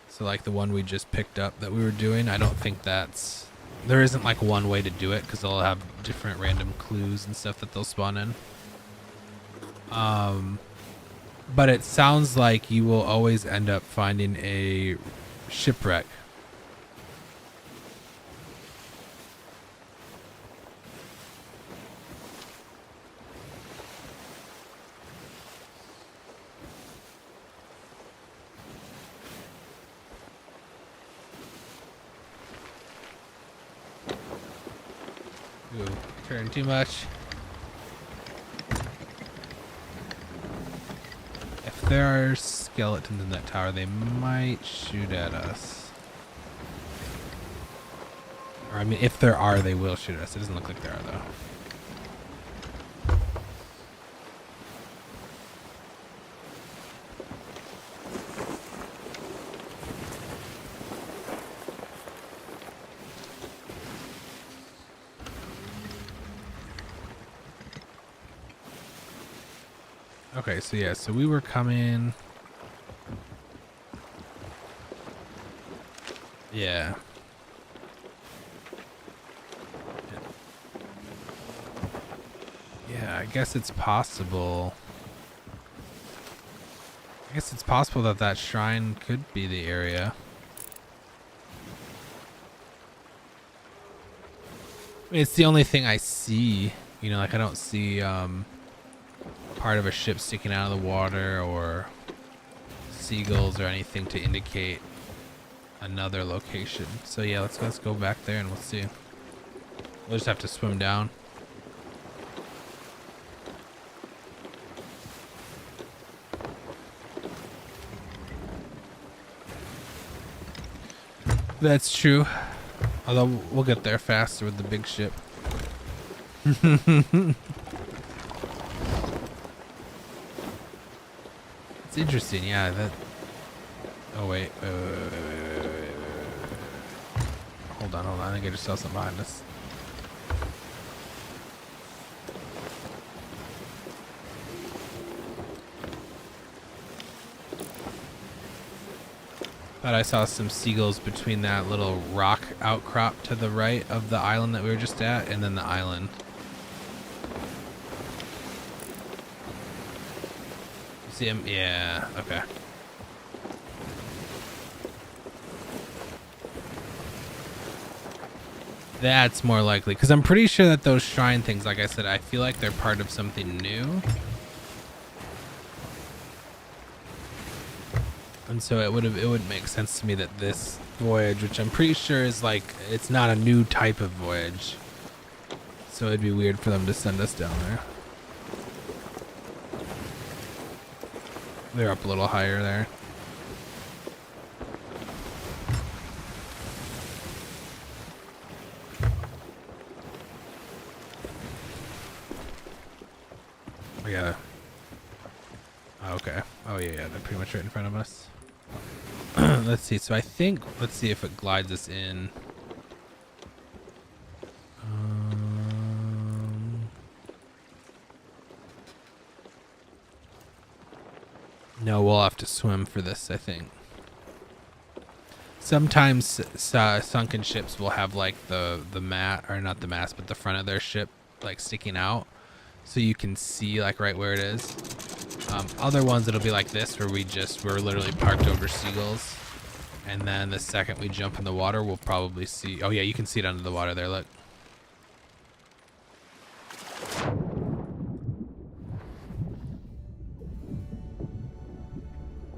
So like the one we just picked up that we were doing, I don't think that's... There isn't like one way to do it because they'll have different random clues and stuff that they'll spawn in. But it sounds like you will always end up finding a shipwreck. Ooh, turn too much. If there are skeletons in that tower, they might shoot at us. Or I mean, if there are, they will shoot at us. It doesn't look like there are, though. Okay, so yeah, so we were coming. Yeah. Yeah, I guess it's possible. I guess it's possible that that shrine could be the area. I mean, it's the only thing I see. You know, like I don't see part of a ship sticking out of the water or seagulls or anything to indicate another location. So yeah, let's go back there and we'll see. We'll just have to swim down. That's true. Although we'll get there faster with the big ship. It's interesting, yeah. That. Oh wait. Hold on. I think I just saw something behind us. Thought I saw some seagulls between that little rock outcrop to the right of the island that we were just at, and then the island. You see him? Yeah, okay. That's more likely, because I'm pretty sure that those shrine things, like I said, I feel like they're part of something new. And so it would make sense to me that this voyage, which I'm pretty sure is like, it's not a new type of voyage. So it'd be weird for them to send us down there. They're up a little higher there. We gotta... Oh, okay. Oh yeah, they're pretty much right in front of us. Let's see. So I think, let's see if it glides us in. No, we'll have to swim for this, I think. Sometimes sunken ships will have like the mat, or not the mast, but the front of their ship like sticking out, so you can see like right where it is. Other ones it'll be like this, where we're literally parked over seagulls, and then the second we jump in the water, we'll probably see. Oh yeah, you can see it under the water there. Look.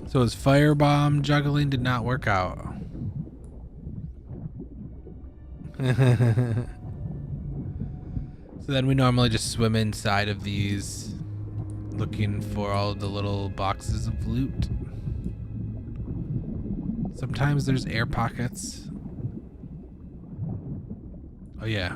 So his firebomb juggling did not work out. So then we normally just swim inside of these, looking for all the little boxes of loot. Sometimes there's air pockets. Oh yeah.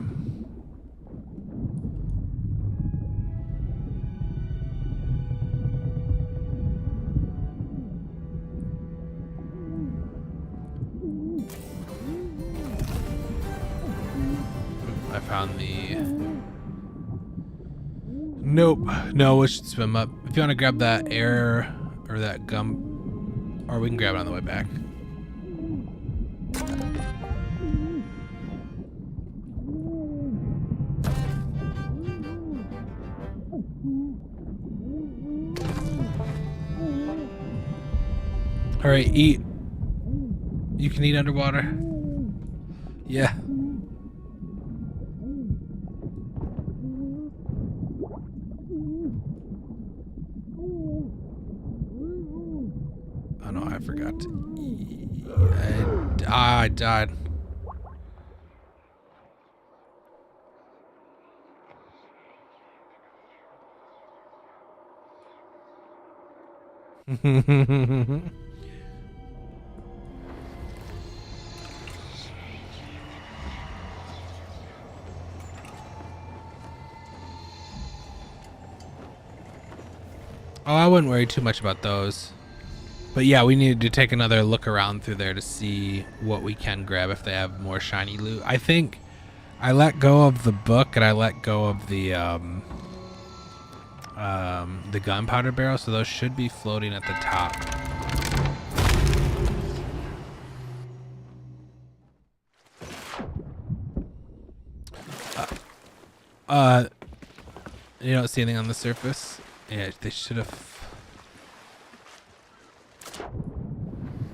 I found the... Nope. No, we should swim up. If you want to grab that air or that gum, or we can grab it on the way back. All right, eat. You can eat underwater. Yeah. Oh no, I forgot to eat. I died. Oh, I wouldn't worry too much about those. But yeah, we needed to take another look around through there to see what we can grab if they have more shiny loot. I think I let go of the book and I let go of the gunpowder barrel, so those should be floating at the top. You don't see anything on the surface? Yeah, they should have.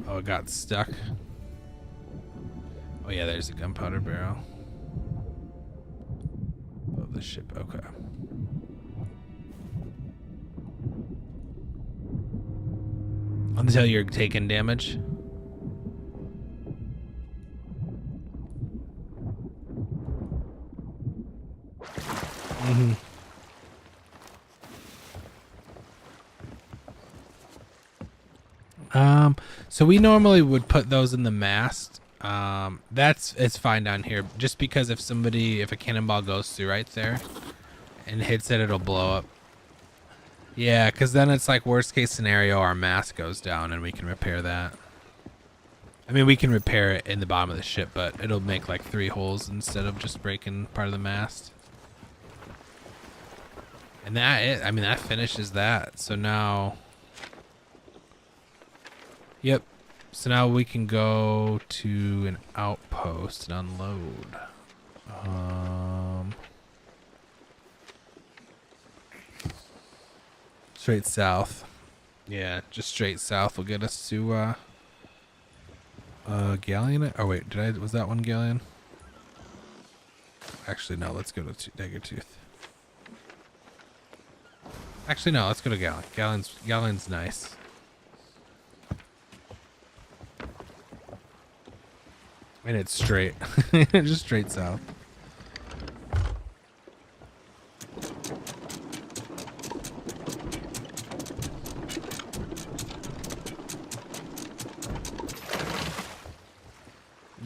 Oh, it got stuck. Oh yeah, there's a gunpowder barrel. Oh, the ship. Okay. Until you're taking damage. Mm-hmm. So we normally would put those in the mast. It's fine down here, just because if a cannonball goes through right there and hits it, it'll blow up. Yeah, because then it's like worst case scenario, our mast goes down and we can repair that. I mean, we can repair it in the bottom of the ship, but it'll make like 3 holes instead of just breaking part of the mast. And that finishes that. So now... Yep. So now we can go to an outpost and unload. Straight south. Yeah, just straight south will get us to Galleon. Oh wait, was that one Galleon? Actually no, let's go to Daggertooth. Actually no, let's go to Galleon. Galleon's nice. And it's straight. Just straight south.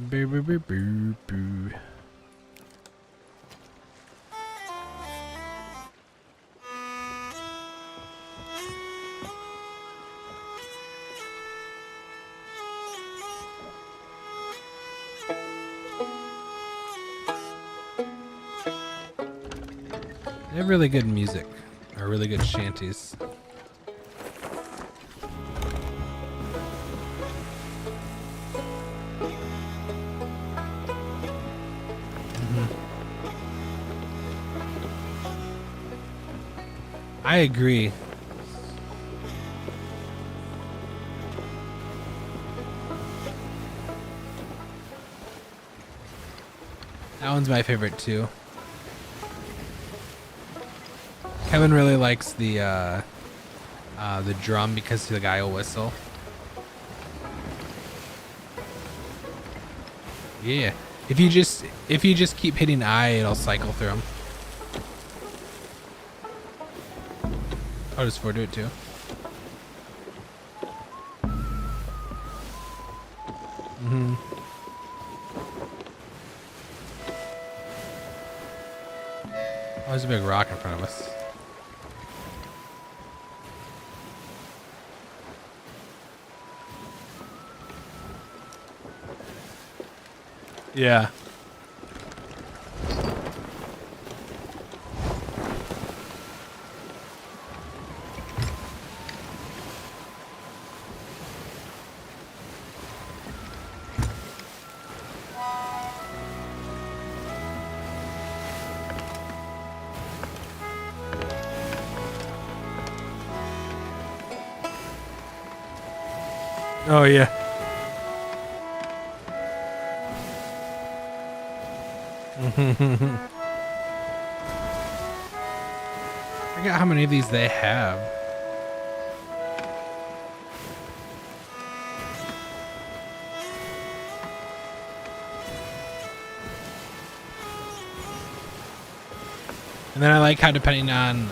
Boo boo boo boo boo. They have really good music, or really good shanties. I agree. That one's my favorite too. Kevin really likes the drum because the guy will whistle. Yeah. If you just keep hitting I, it'll cycle through them. Oh, does 4 do it too? Mm-hmm. Oh, there's a big rock in front of us. Yeah. Oh yeah. I forget how many of these they have. And then I like how depending on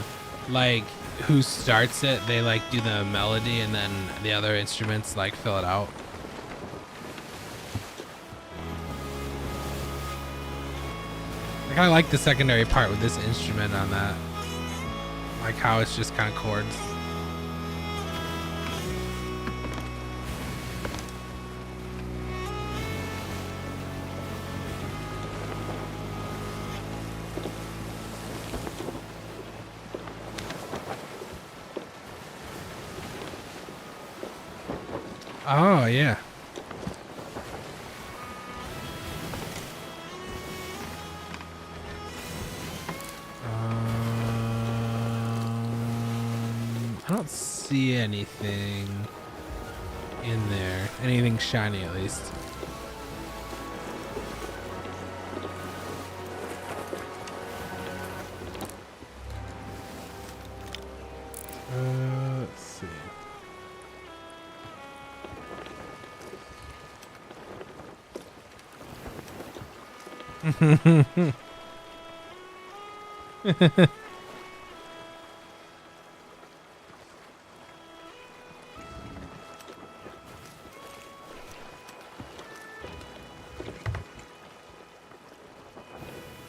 like who starts it, they like do the melody and then the other instruments like fill it out. I kind of like the secondary part with this instrument on that. Like how it's just kind of chords. Oh, yeah. I don't see anything in there. Anything shiny, at least. Let's see.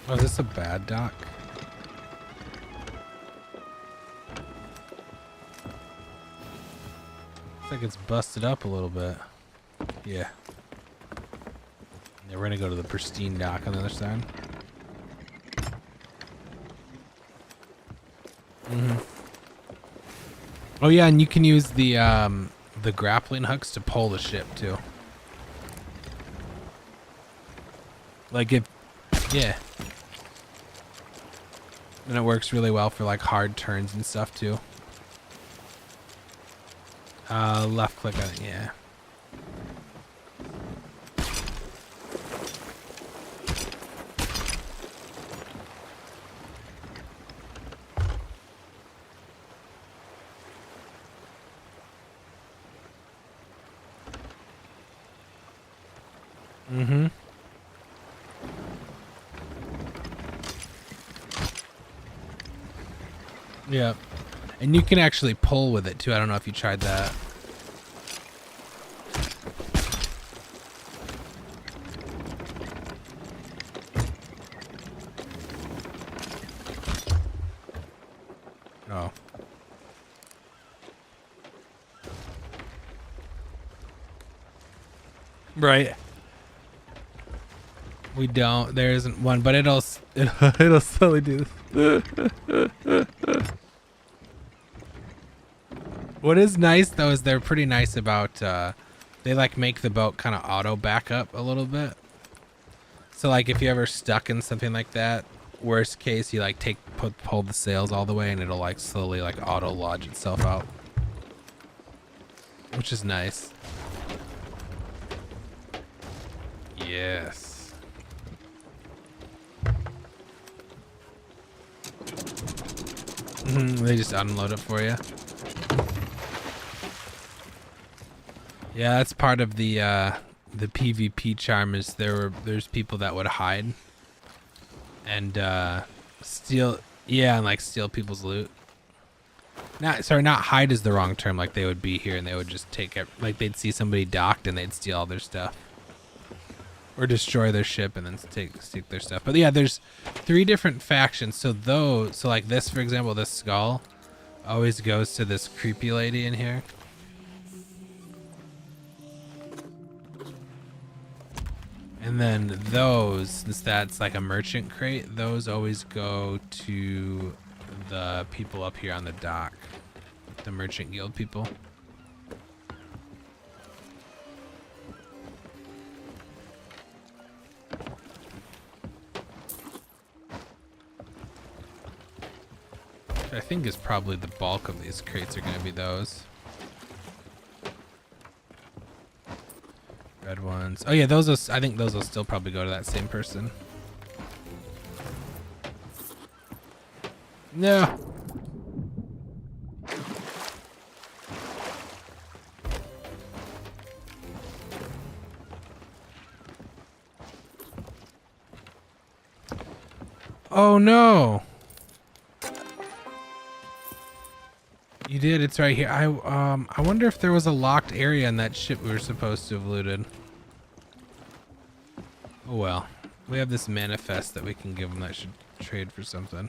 Oh, is this a bad dock? Looks like it's busted up a little bit. Yeah. Yeah, we're gonna go to the pristine dock on the other side. Oh yeah, and you can use the the grappling hooks to pull the ship too. Like if, yeah. And it works really well for like hard turns and stuff too. Left click on it, yeah. Mm-hmm. Yeah. And you can actually pull with it too. I don't know if you tried that. Oh. Right. We don't. There isn't one, but it'll slowly do this. What is nice though is they're pretty nice about they like make the boat kind of auto back up a little bit. So like if you're ever stuck in something like that, worst case you like pull the sails all the way and it'll like slowly like auto lodge itself out, which is nice. Yes. They just unload it for you. Yeah, that's part of the PvP charm is there's people that would hide and steal, yeah, and like steal people's loot. Not hide is the wrong term. Like they would be here and they would just take it, like they'd see somebody docked and they'd steal all their stuff. Or destroy their ship and then take their stuff. But yeah, there's 3 different factions. So like this, for example, this skull always goes to this creepy lady in here. And then those, since that's like a merchant crate, those always go to the people up here on the dock. The merchant guild people. I think is probably the bulk of these crates are going to be those. Red ones. Oh yeah, I think those will still probably go to that same person. No. Oh no. You did, it's right here. I wonder if there was a locked area in that ship we were supposed to have looted. Oh well. We have this manifest that we can give them that should trade for something.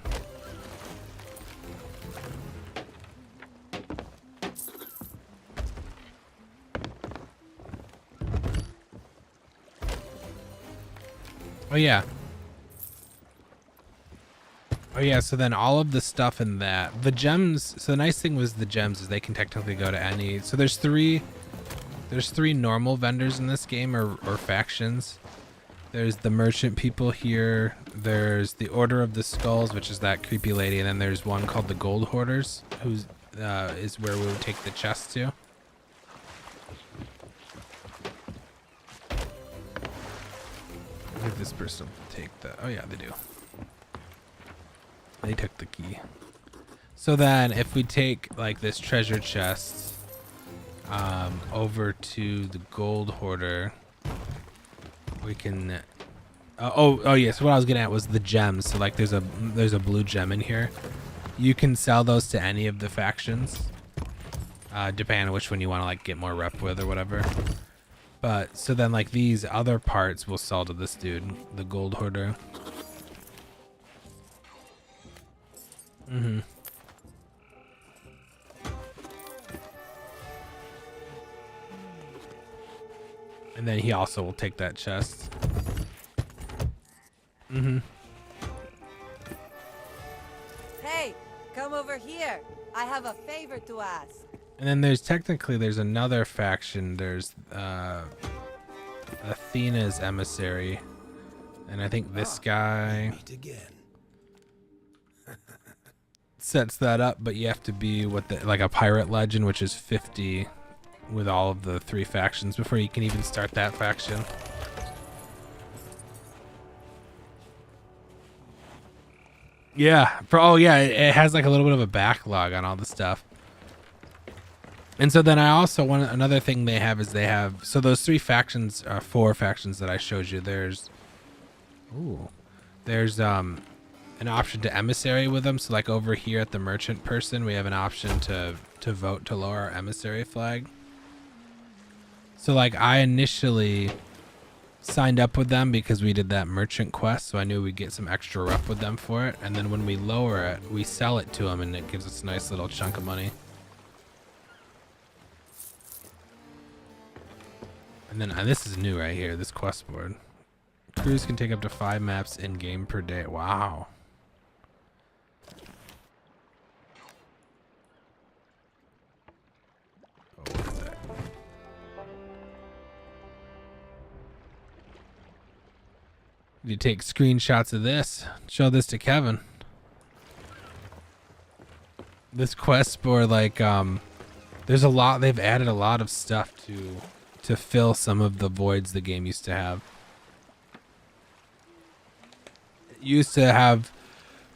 Oh yeah. Oh yeah, so then all of the stuff in that, the gems, so the nice thing was the gems is they can technically go to any, so there's three normal vendors in this game or factions. There's the merchant people here, there's the Order of the Skulls, which is that creepy lady, and then there's one called the Gold Hoarders, who's is where we would take the chests to. If this person will take that, oh yeah, they do. They took the key. So then if we take like this treasure chest over to the gold hoarder, we can oh yes, what I was getting at was the gems. So like there's a blue gem in here. You can sell those to any of the factions, depending on which one you want to like get more rep with or whatever. But so then like these other parts will sell to this dude, the gold hoarder. Mm-hmm. And then he also will take that chest. Mm-hmm. Hey, come over here. I have a favor to ask. And then there's another faction. There's Athena's emissary, and I think this guy sets that up. But you have to be like a pirate legend, which is 50 with all of the 3 factions before you can even start that faction. Yeah, it has like a little bit of a backlog on all the stuff. And so then I also another thing they have is so those 3 factions are 4 factions that I showed you. There's an option to emissary with them. So like over here at the merchant person, we have an option to vote to lower our emissary flag. So like I initially signed up with them because we did that merchant quest, so I knew we'd get some extra rep with them for it. And then when we lower it, we sell it to them, and it gives us a nice little chunk of money. And then this is new right here, this quest board. Crews can take up to 5 maps in game per day. Wow. Oh, what is that? You take screenshots of this. Show this to Kevin. This quest board, like, there's a lot. They've added a lot of stuff to fill some of the voids the game used to have. It used to have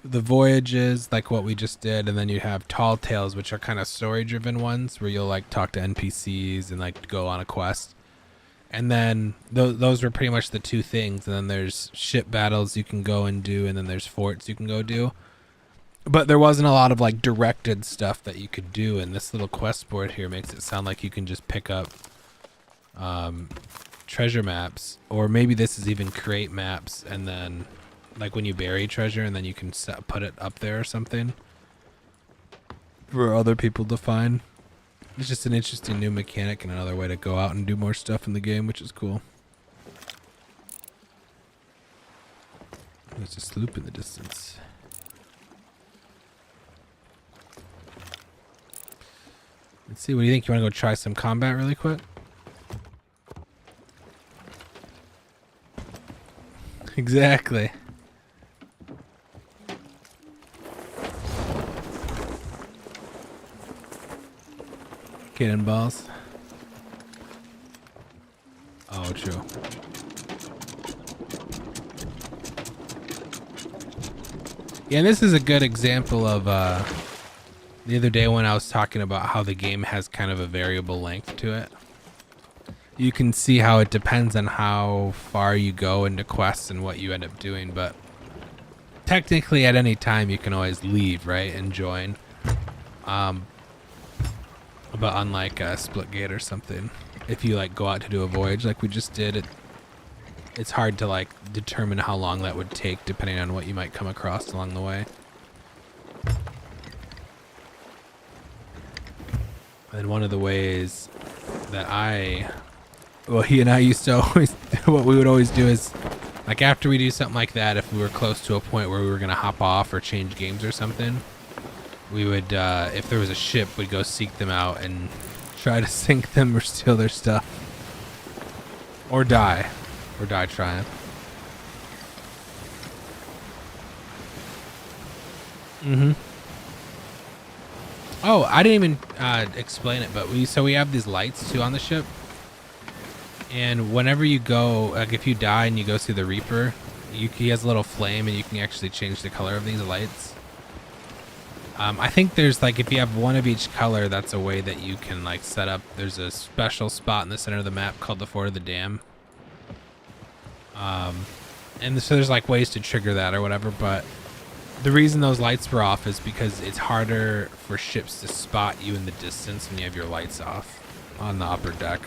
the voyages, like what we just did, and then you have tall tales, which are kind of story-driven ones, where you'll like talk to NPCs and like go on a quest. And then those were pretty much the 2 things. And then there's ship battles you can go and do, and then there's forts you can go do. But there wasn't a lot of like directed stuff that you could do, and this little quest board here makes it sound like you can just pick up treasure maps, or maybe this is even create maps, and then like when you bury treasure, and then you can put it up there or something for other people to find. It's just an interesting new mechanic and another way to go out and do more stuff in the game, which is cool. There's a sloop in the distance. Let's see, what do you think? You want to go try some combat really quick? Exactly. Cannonballs. Oh, true. Yeah, and this is a good example of the other day when I was talking about how the game has kind of a variable length to it. You can see how it depends on how far you go into quests and what you end up doing, but technically at any time you can always leave, right, and join. But unlike Splitgate or something, if you like go out to do a voyage like we just did, it's hard to like determine how long that would take depending on what you might come across along the way. And one of the ways that he and I used to always, what we would always do is, like after we do something like that, if we were close to a point where we were going to hop off or change games or something, we would, if there was a ship, we'd go seek them out and try to sink them or steal their stuff. Or die. Or die trying. Mm-hmm. Oh, I didn't even explain it, but we have these lights too on the ship. And whenever you go, like if you die and you go see the Reaper, he has a little flame and you can actually change the color of these lights. I think there's like, if you have one of each color, that's a way that you can like set up. There's a special spot in the center of the map called the Fort of the Dam. And so there's like ways to trigger that or whatever, but the reason those lights were off is because it's harder for ships to spot you in the distance when you have your lights off on the upper deck.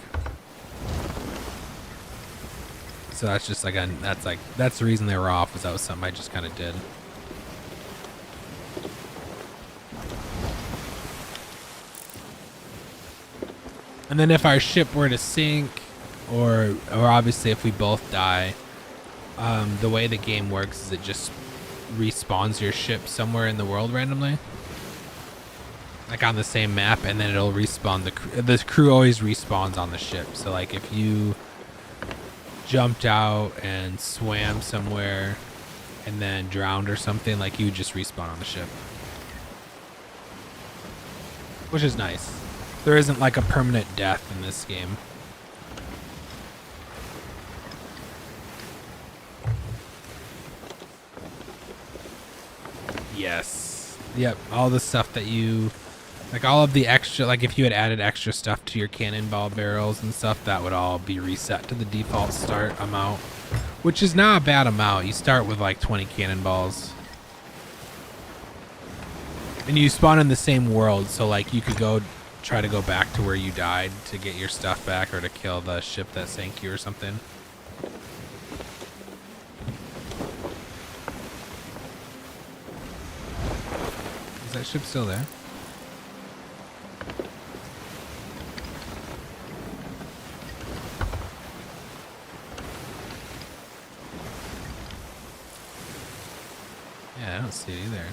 So that's just like, that's the reason they were off, is that was something I just kind of did. And then if our ship were to sink, or obviously if we both die, the way the game works is it just respawns your ship somewhere in the world randomly. like on the same map, and then it'll respawn the crew always respawns on the ship. So like if you jumped out and swam somewhere and then drowned or something, like you would just respawn on the ship, which is nice. There isn't like a permanent death in this game. Yes. Yep. All the stuff that you, like all of the extra, like if you had added extra stuff to your cannonball barrels and stuff, that would all be reset to the default start amount, which is not a bad amount. You start with like 20 cannonballs. And you spawn in the same world, so like you could go try to go back to where you died to get your stuff back or to kill the ship that sank you or something. Is that ship still there? Yeah, I don't see it either.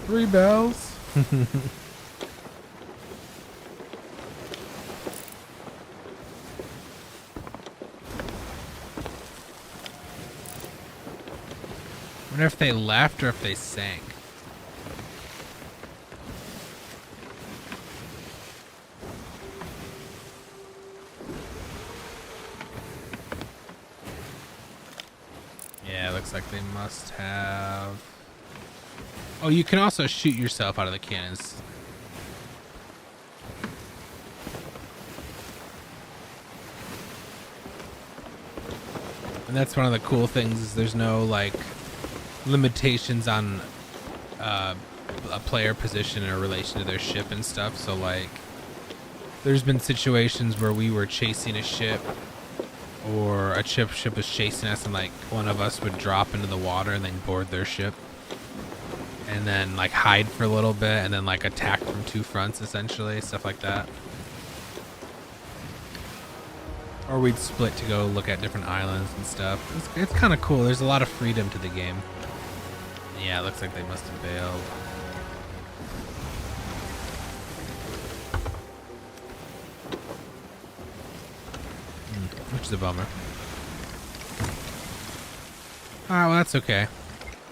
Three bells. Wonder if they left or if they sank. Yeah, it looks like they must have. Oh, you can also shoot yourself out of the cannons. And that's one of the cool things is there's no like limitations on a player position in relation to their ship and stuff. So like there's been situations where we were chasing a ship or a ship was chasing us and like one of us would drop into the water and then board their ship and then like hide for a little bit and then like attack from two fronts essentially, stuff like that. Or we'd split to go look at different islands and stuff. It's kind of cool. There's a lot of freedom to the game. Yeah, it looks like they must have bailed. Which is a bummer. Alright, well that's okay.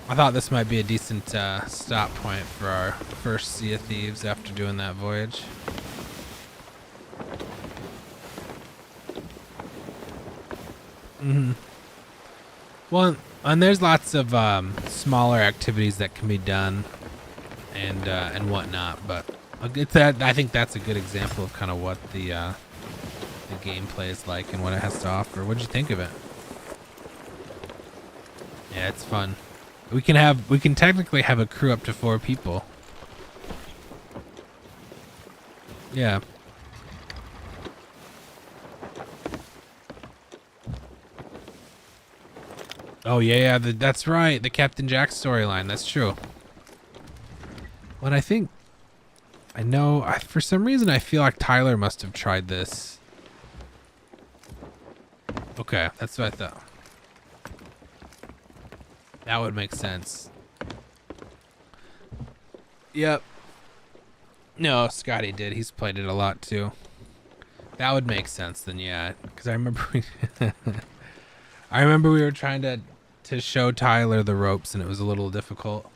I thought this might be a decent stop point for our first Sea of Thieves after doing that voyage. Well, and there's lots of smaller activities that can be done and whatnot, but it's that I think that's a good example of kind of what the gameplay is like and what it has to offer. What'd you think of it? Yeah, it's fun. We can technically have a crew up to 4 people. Yeah. Oh yeah, that's right. The Captain Jack storyline. That's true. What I know, for some reason I feel like Tyler must have tried this. Okay, that's what I thought. That would make sense. Yep. No, Scotty did. He's played it a lot too. That would make sense then, yeah. Because I remember we were trying to show Tyler the ropes and it was a little difficult.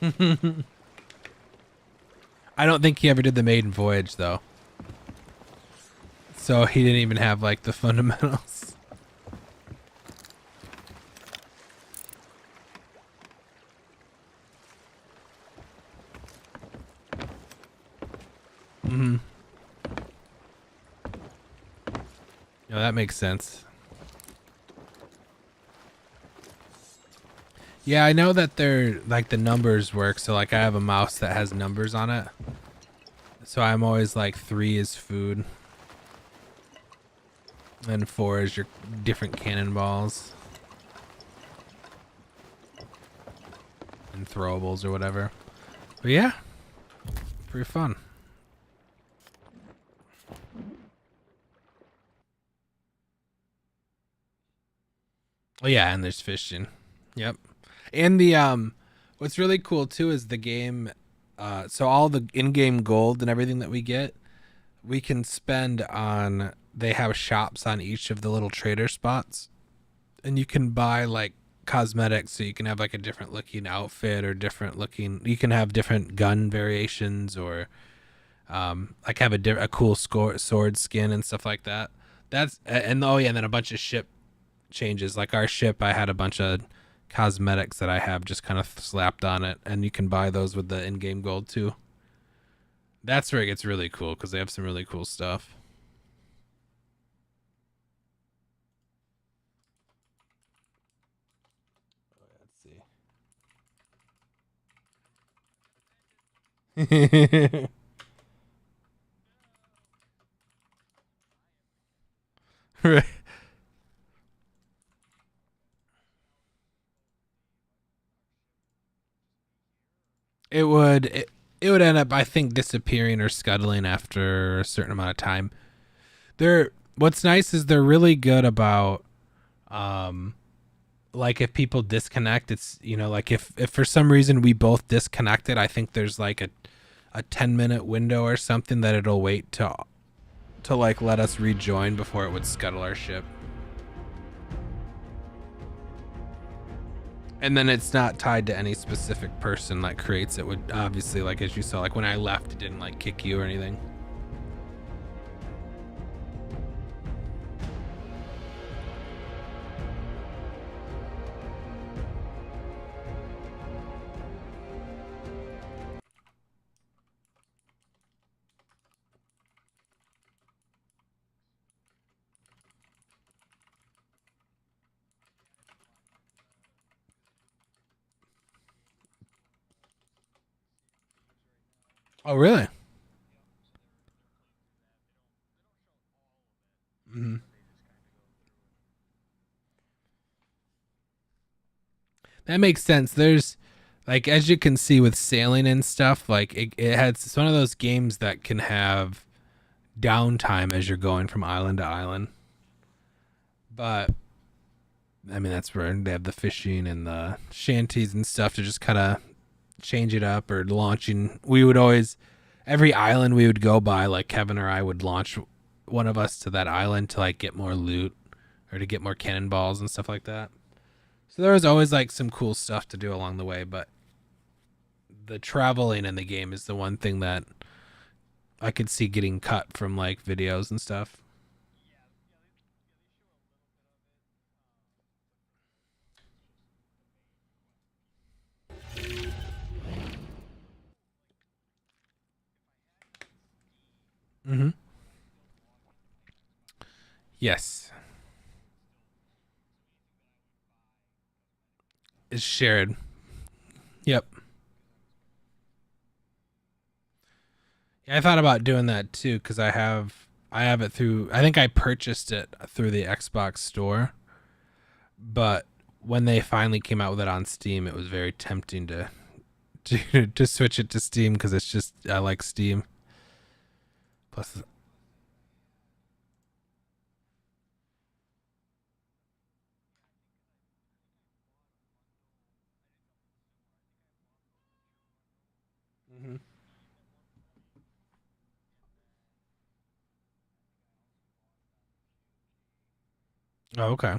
I don't think he ever did the maiden voyage though. So he didn't even have like the fundamentals. No, that makes sense. Yeah, I know that they're like the numbers work. So like I have a mouse that has numbers on it. So I'm always like 3 is food. And 4 is your different cannonballs. And throwables or whatever. But yeah, pretty fun. Oh yeah, and there's fishing. Yep. And the what's really cool too is the game so all the in-game gold and everything that we get, we can spend on they have shops on each of the little trader spots. And you can buy like cosmetics so you can have like a different looking outfit or different looking you can have different gun variations or like have a cool sword skin and stuff like that. That's and oh yeah, and then a bunch of ship changes. Like our ship, I had a bunch of cosmetics that I have just kind of slapped on it, and you can buy those with the in-game gold too. That's where it gets really cool because they have some really cool stuff. Let's see. Right. It would end up I think disappearing or scuttling after a certain amount of time. They're what's nice is they're really good about um like if people disconnect, it's like if for some reason we both disconnected, I think there's like a 10-minute window or something that it'll wait to like let us rejoin before it would scuttle our ship. And then it's not tied to any specific person that creates it. Would obviously, like as you saw, like when I left, it didn't like kick you or anything. Oh, really? Mm-hmm. That makes sense. There's like as you can see with sailing and stuff, like it has it's one of those games that can have downtime as you're going from island to island. But I mean that's where they have the fishing and the shanties and stuff to just kind of change it up or launching. We would always every island we would go by, like Kevin or I would launch one of us to that island to like get more loot or to get more cannonballs and stuff like that. So there was always like some cool stuff to do along the way, but the traveling in the game is the one thing that I could see getting cut from like videos and stuff. Mm-hmm. Yes. It's shared. Yep. Yeah, I thought about doing that too because I have it through. I think I purchased it through the Xbox store, but when they finally came out with it on Steam, it was very tempting to switch it to Steam because it's just I like Steam. Plus, mhm. Oh, okay.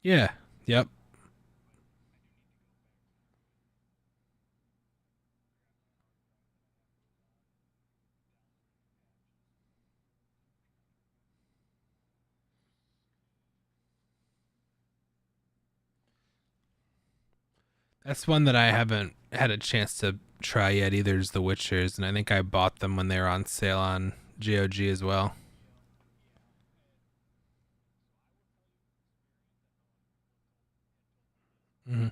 Yeah. Yep. That's one that I haven't had a chance to try yet either. Is the Witchers, and I think I bought them when they were on sale on GOG as well. Hmm.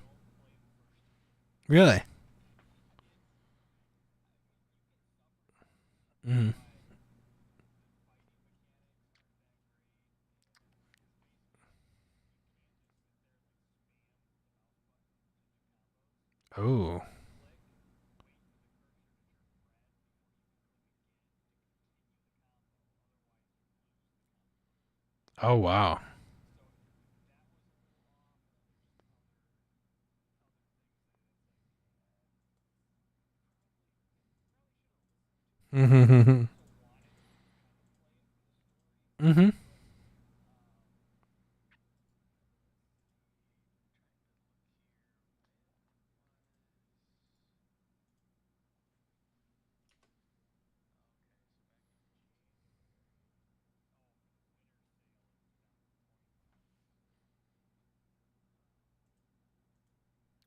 Really? Hmm. Oh. Oh wow. Mm-hmm. Mm-hmm.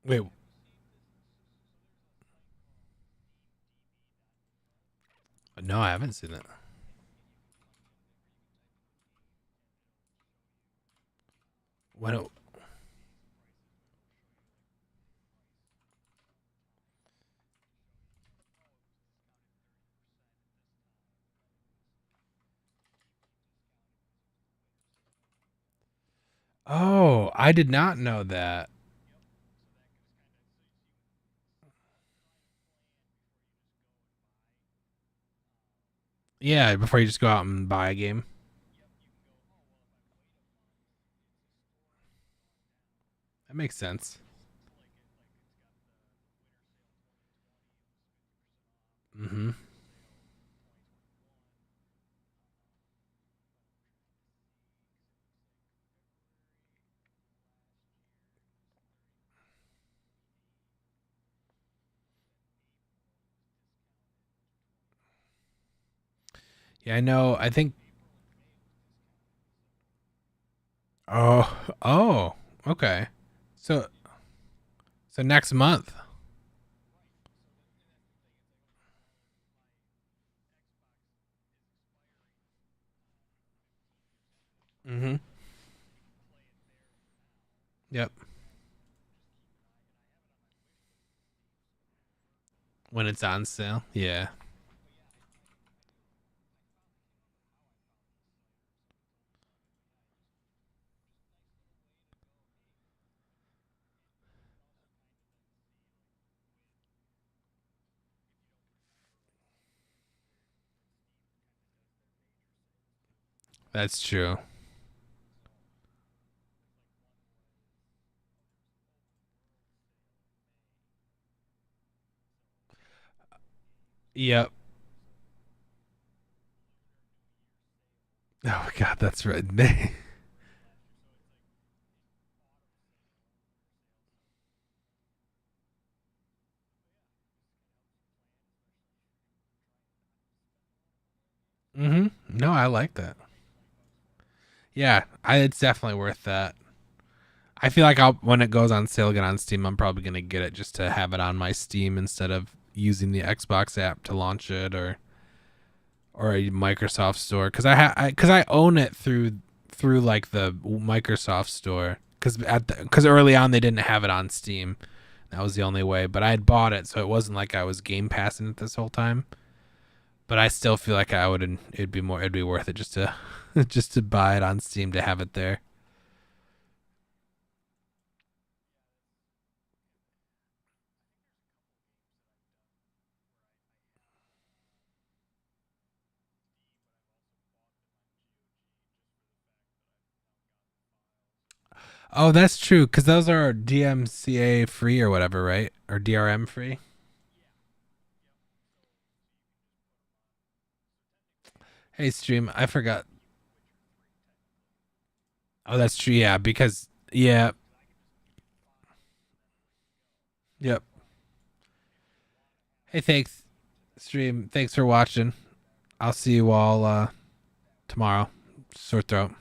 Wait. No, I haven't seen it. When it, oh, I did not know that. Yeah, before you just go out and buy a game. That makes sense. Mm-hmm. Yeah, I know. I think. Oh, oh, okay. So, so next month. Mm-hmm. Yep. When it's on sale. Yeah, that's true. Yep. Oh God, that's right. Mm-hmm. No, I like that. Yeah, it's definitely worth that. I feel like I'll when it goes on sale again on Steam, I'm probably gonna get it just to have it on my Steam instead of using the Xbox app to launch it or a Microsoft store because because I own it through like the Microsoft store because early on they didn't have it on Steam. That was the only way, but I had bought it, so it wasn't like I was game passing it this whole time. But I still feel like it'd be worth it just to just to buy it on Steam to have it there. Oh, that's true because those are DMCA free or whatever, right? Or DRM free. Hey, stream, I forgot. Oh, that's true. Yeah, because yeah, yep. Hey, thanks, stream. Thanks for watching. I'll see you all tomorrow. Sore throat.